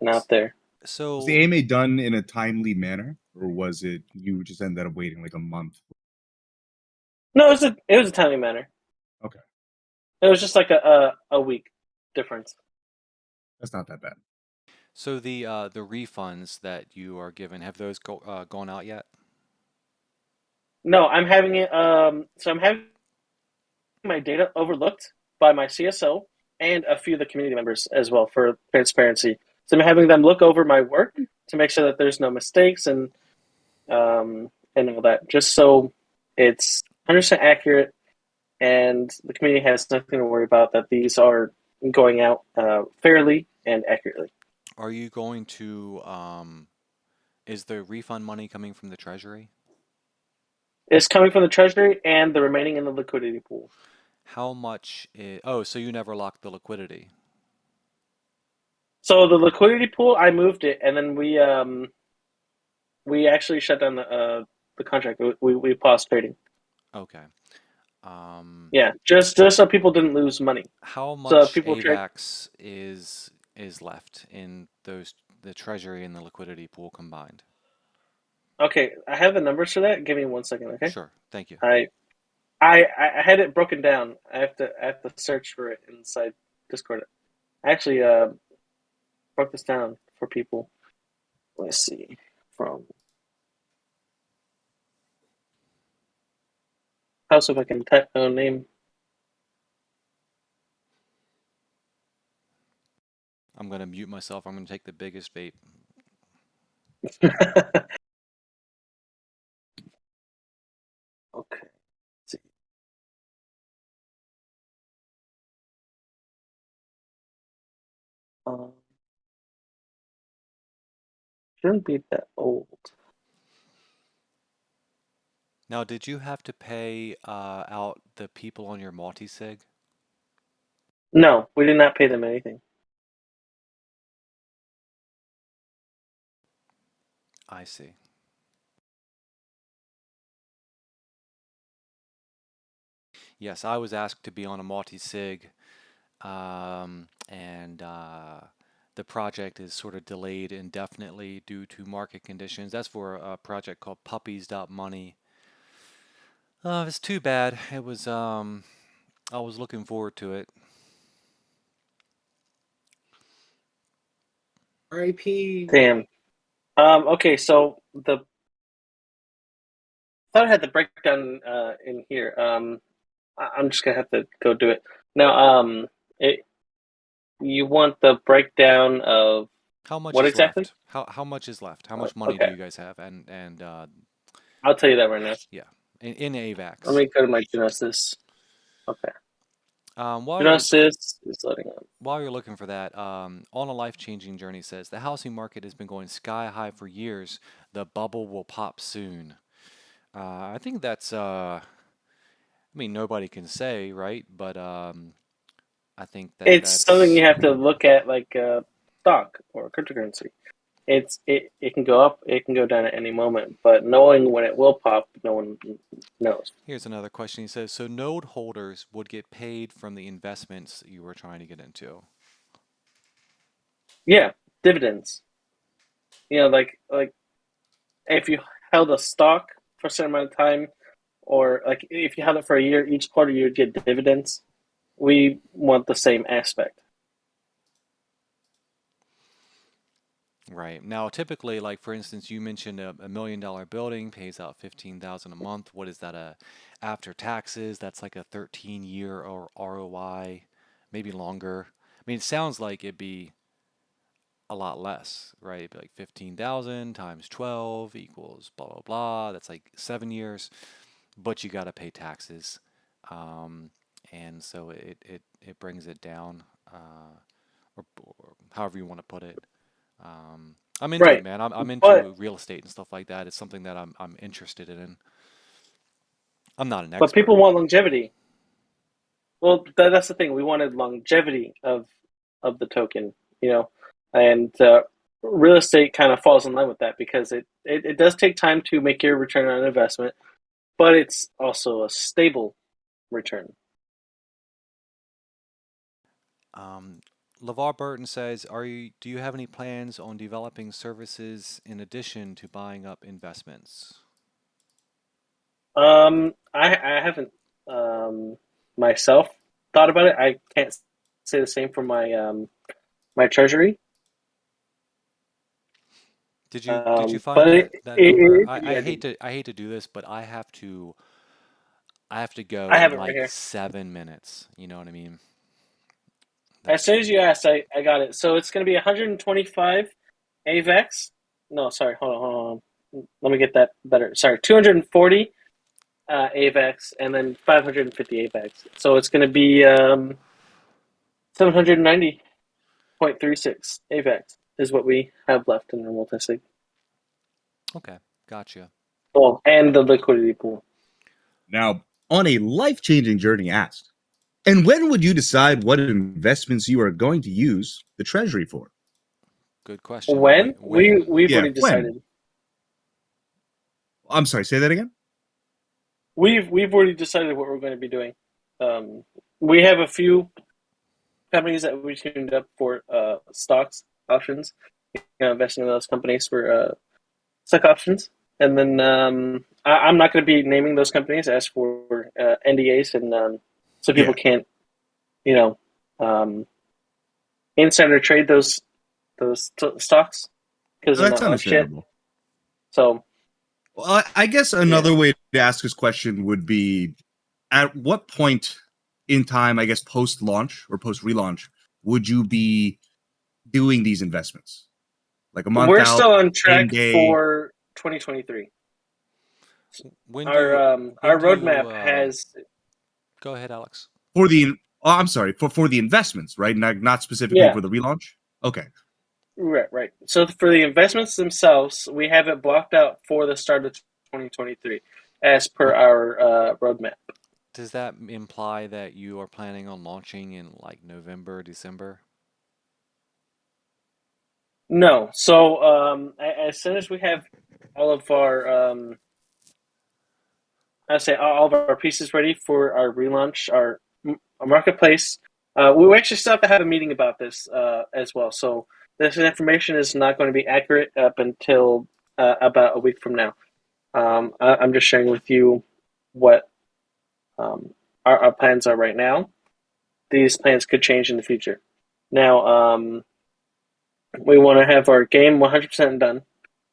and out there. Was So the AMA done in a timely manner, or was it you just ended up waiting like a month? No, it was a timely manner. Okay, It was just like a week difference. that's not that bad. so the refunds that you are given, have those gone out yet? No, I'm having it. So I'm having my data overlooked by my CSO and a few of the community members as well for transparency. So I'm having them look over my work to make sure that there's no mistakes and all that, just so it's 100% accurate and the community has nothing to worry about. That these are going out fairly and accurately. Are you going to, is the refund money coming from the treasury? It's coming from the treasury and the remaining in the liquidity pool. How much oh, so you never locked the liquidity. So the liquidity pool, I moved it, and then we actually shut down the contract. We paused trading. Okay. Um, Yeah, just so people didn't lose money. how So much people trade. AVAX is left in the treasury and the liquidity pool combined? Okay, I have the numbers for that. Give me 1 second, okay? Sure. Thank you. I I had it broken down. I have to search for it inside Discord. I actually broke this down for people. Let's see from house if I can type my own name. I'm going to mute myself. I'm going to take the biggest vape. Okay. Let's see. Um, shouldn't be that old. Now, did you have to pay out the people on your multi-sig? No, we did not pay them anything. I see. Yes, I was asked to be on a multi-sig, and the project is sort of delayed indefinitely due to market conditions. That's for a project called Puppies.money. It's too bad. It was, I was looking forward to it. RIP. Damn. Okay, so the thought I had the breakdown in here. I'm just gonna have to go do it now. You want the breakdown of How much what is exactly? left? How much is left? How much money do Okay, you guys have? And I'll tell you that right now. yeah, in Let AVAX. me go to my Genesis. Okay, While you're Genesis is loading up. while you're looking for that, On a Life-Changing Journey says the housing market has been going sky high for years. The bubble will pop soon. I think that's I mean nobody can say, right? But I think It's something that's you have to look at, like stock or cryptocurrency. It can go up, it can go down at any moment, but knowing when it will pop, no one knows. Here's another question. He says, so node holders would get paid from the investments you were trying to get into. Yeah, dividends. Like if you held a stock for a certain amount of time, or like if you held it for a year, each quarter you would get dividends. we want the same aspect. Right. Now, typically, like for instance, you mentioned a $1 million building pays out 15,000 a month. What is that after taxes? That's like a 13-year or ROI, maybe longer. I mean, it sounds like it'd be a lot less, right? It'd be like 15,000 times 12 equals blah blah blah. That's like 7 years, but you got to pay taxes, um, and so it brings it down, or however you want to put it. I'm into it, Right. man. I'm But into real estate and stuff like that. It's something that I'm interested in. I'm not an but expert. people want longevity. Well, that's the thing. We wanted longevity of the token, you know, and real estate kind of falls in line with that because it does take time to make your return on investment, but it's also a stable return. Um, LeVar Burton says, do you have any plans on developing services in addition to buying up investments? I haven't myself thought about it. I can't say the same for my treasury. Did you find But that number? I yeah, I hate to do this, but I have to go I have in it right like here. 7 minutes. You know what I mean? As That's soon as you asked, I got it. So it's going to be 125 AVEX. No, sorry, hold on. Let me get that better. Sorry, 240 AVEX and then 550 AVEX. So it's going to be 790.36 AVEX is what we have left in our multi-sig. okay. Gotcha. Well, and the liquidity pool. Now, on a life-changing journey asked, and when would you decide what investments you are going to use the treasury for? Good question. When When? we've Yeah, already when? decided. I'm sorry, say that again? We've already decided what we're going to be doing. We have a few companies that we tuned up for stocks options, investing in those companies for stock options. And then I'm not going to be naming those companies as for NDAs, and so people Yeah. can't, you know, um, insider trade those stocks because they're That's not launched yet. understandable. So Well, I guess yeah, another way to ask this question would be at what point in time, I guess post launch or post relaunch, would you be doing these investments? Like a month we're out, still on same track day? for 2023. When do Our you when our do you roadmap has go ahead, Alex? For the I'm sorry, for the investments, right? Not specifically yeah. for the relaunch. Okay. Right. So for the investments themselves, we have it blocked out for the start of 2023, as per Okay. our roadmap. Does that imply that you are planning on launching in like November, December? No. So as soon as we have all of our, I say all of our pieces ready for our relaunch, our marketplace, we actually still have to have a meeting about this as well. So this information is not going to be accurate up until about a week from now. I'm just sharing with you what um, our plans are right now. These plans could change in the future. Now, we want to have our game 100% done.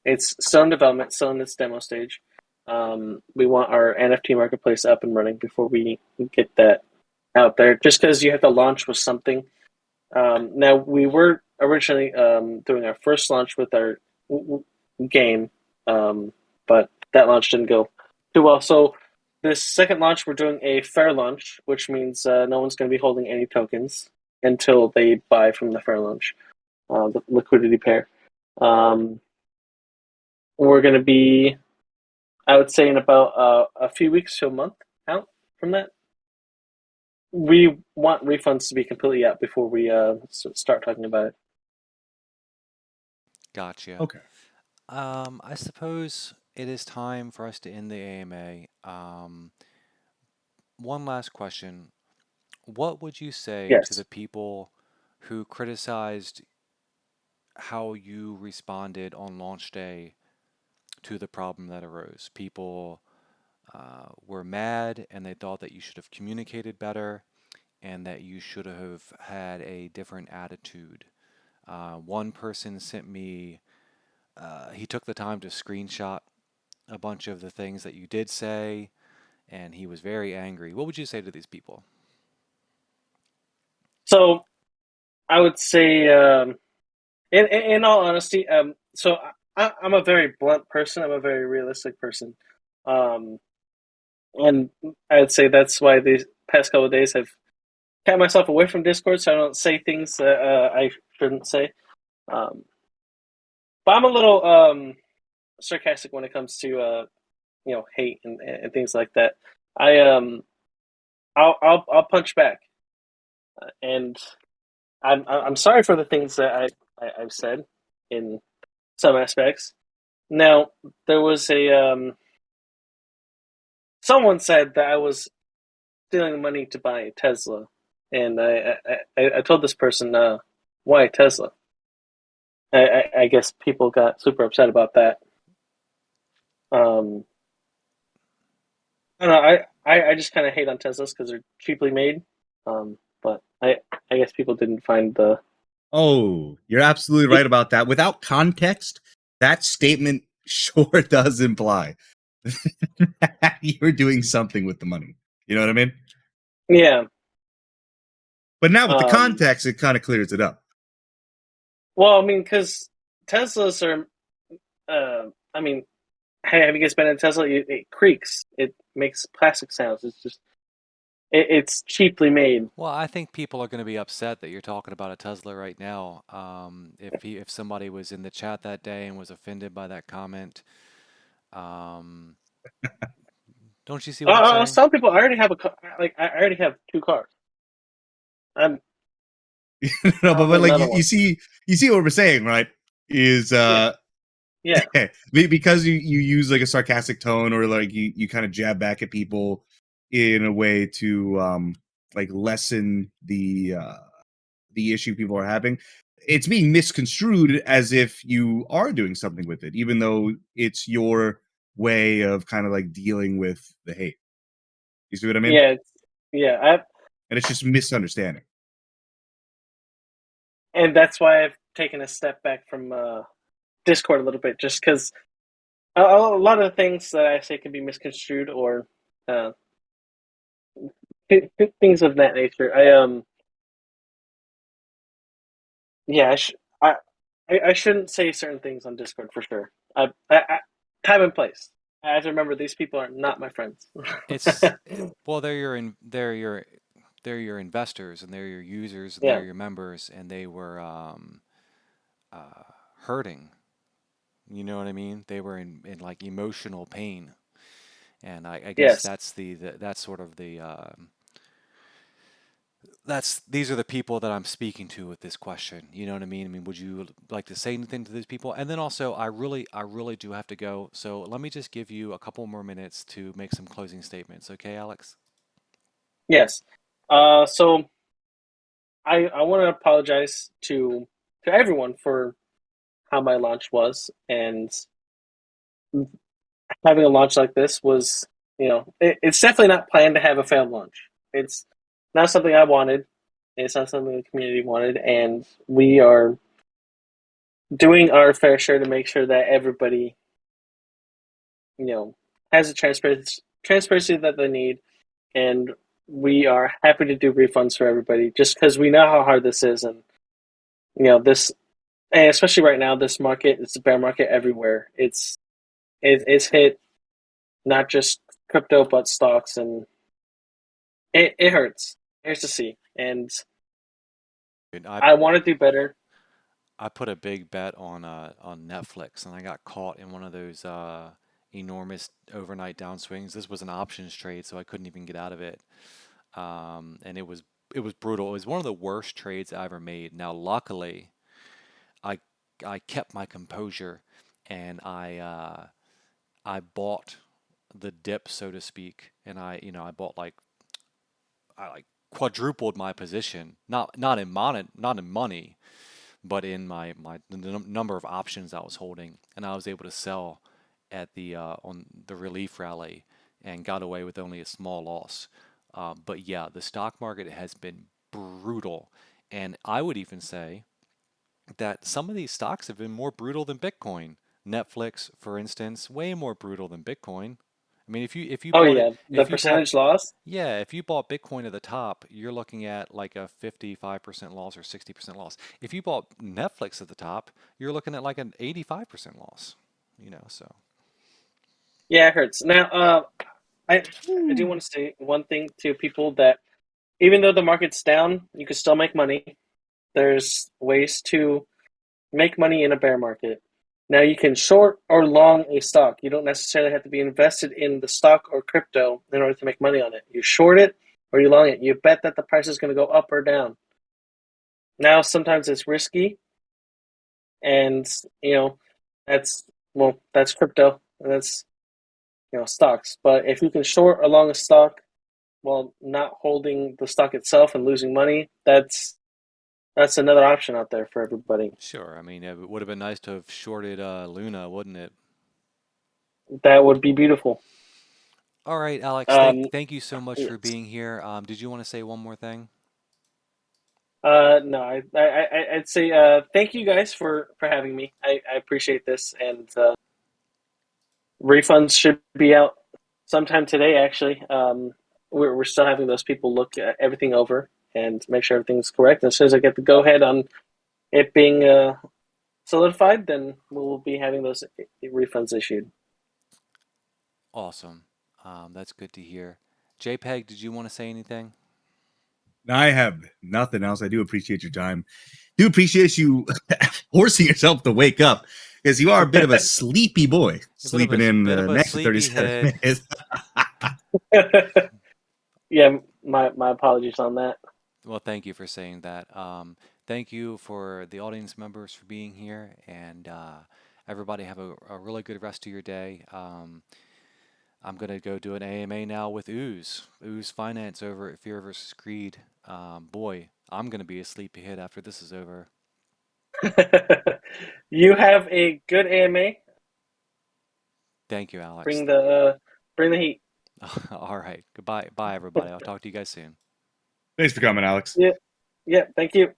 It's still in development, still in its demo stage. We want our NFT marketplace up and running before we get that out there, just because you have to launch with something. Now, we were originally doing our first launch with our game, but that launch didn't go too well. So, this second launch, we're doing a fair launch, which means no one's going to be holding any tokens until they buy from the fair launch, the liquidity pair. Um, we're going to be, I would say, in about a few weeks to a month out from that. We want refunds to be completely out before we start talking about it. Gotcha. Okay. I suppose it is time for us to end the AMA. One last question. What would you say to Yes. the people who criticized how you responded on launch day to the problem that arose? People were mad and they thought that you should have communicated better. and that you should have had a different attitude. One person sent me, he took the time to screenshot a bunch of the things that you did say, and he was very angry. What would you say to these people? So I would say, in all honesty, so I'm a very blunt person. I'm a very realistic person, um, and I'd say that's why these past couple of days I've kept myself away from Discord, so I don't say things that I shouldn't say. Um, but I'm a little sarcastic when it comes to hate and things like that. I I'll punch back, and I'm sorry for the things that I've said in some aspects. Now there was a someone said that I was stealing money to buy a Tesla, and I told this person why Tesla. I guess people got super upset about that. Um, I don't know. I just kind of hate on Teslas because they're cheaply made. But I guess people didn't find the Oh, you're absolutely right about that. Without context, that statement sure does imply you're doing something with the money. You know what I mean? yeah. But now with the Um, context, it kind of clears it up. well, I mean, because Teslas are. I mean, hey, have you guys been in a Tesla? It creaks. It makes plastic sounds. It's just it's cheaply made. Well, I think people are going to be upset that you're talking about a Tesla right now. If somebody was in the chat that day and was offended by that comment, um, don't you see what I'm I was saying? telling people I already have a car. Like I already have two cars. I'm No, but probably like another one. you see what we're saying, right? Is Yeah, yeah, because you use like a sarcastic tone or like you kind of jab back at people in a way to like lessen the issue people are having. It's being misconstrued as if you are doing something with it, even though it's your way of kind of like dealing with the hate. You see what I mean? yeah, yeah. And it's just misunderstanding. And that's why I've taken a step back from Discord a little bit, just because a lot of the things that I say can be misconstrued or uh, things of that nature. Yeah, I, I shouldn't say certain things on Discord for sure. Time and place. I have to remember these people are not my friends. It's well, they're your investors and they're your users and they're Yeah. your members and they were uh, hurting. You know what I mean? They were in like emotional pain, and I guess Yes. that's that's sort of the that's these are the people that I'm speaking to with this question. You know what I mean? I mean, would you like to say anything to these people? And then also, I really do have to go. So let me just give you a couple more minutes to make some closing statements. Okay, Alex? Yes. So I want to apologize to everyone for how my launch was, and having a launch like this was, it's definitely not planned to have a failed launch. It's not something I wanted. It's not something the community wanted, and we are doing our fair share to make sure that everybody, you know, has the transparency that they need, and we are happy to do refunds for everybody, just because we know how hard this is, and this, and especially right now, this market, it's a bear market everywhere. It's hit not just crypto but stocks, and it hurts. It hurts to see, and And I want to do better. I put a big bet on Netflix, and I got caught in one of those enormous overnight downswings. This was an options trade, so I couldn't even get out of it. And it was brutal. It was one of the worst trades I ever made. Now, luckily, I I kept my composure, and I bought the dip, so to speak, and I bought I like quadrupled my position, not in money, but in the number of options I was holding, and I was able to sell at the on the relief rally and got away with only a small loss. But yeah, the stock market has been brutal. And I would even say that some of these stocks have been more brutal than Bitcoin. Netflix, for instance, way more brutal than Bitcoin. I mean, if you Oh bought it, yeah, the if you bought percentage loss. yeah, if you bought Bitcoin at the top, you're looking at like a 55% loss or 60% loss. If you bought Netflix at the top, you're looking at like an 85% loss. So Yeah, it hurts. Now, I do want to say one thing to people that even though the market's down, you can still make money. There's ways to make money in a bear market. Now you can short or long a stock. You don't necessarily have to be invested in the stock or crypto in order to make money on it. You short it or you long it. You bet that the price is going to go up or down. Now sometimes it's risky, and you know that's that's crypto and that's stocks. But if you can short or long a stock while not holding the stock itself and losing money, that's another option out there for everybody. sure, I mean, it would have been nice to have shorted Luna, wouldn't it? That would be beautiful. All right, Alex, thank Um, thank you so much for yes. being here. Did you want to say one more thing? No, I'd say thank you guys for having me. I appreciate this, and refunds should be out sometime today. Actually, we're still having those people look everything over and make sure everything's correct. And as soon as I get the go ahead on it being solidified, then we'll be having those refunds issued. Awesome. That's good to hear. JPEG, did you want to say anything? I have nothing else. I do appreciate your time. Do appreciate you forcing yourself to wake up because you are a bit of a sleepy boy, A bit of sleeping in bit the of a next sleepy 37 head. minutes. Yeah, my apologies on that. Well, thank you for saying that. Thank you for the audience members for being here, and everybody have a really good rest of your day. I'm gonna go do an AMA now with Ooze Finance over at Fear versus Greed. Boy, I'm gonna be a sleepyhead after this is over. You have a good AMA. Thank you, Alex. Bring the heat. All right, goodbye, bye everybody. I'll talk to you guys soon. Thanks for coming, Alex. Yeah, yeah. Thank you.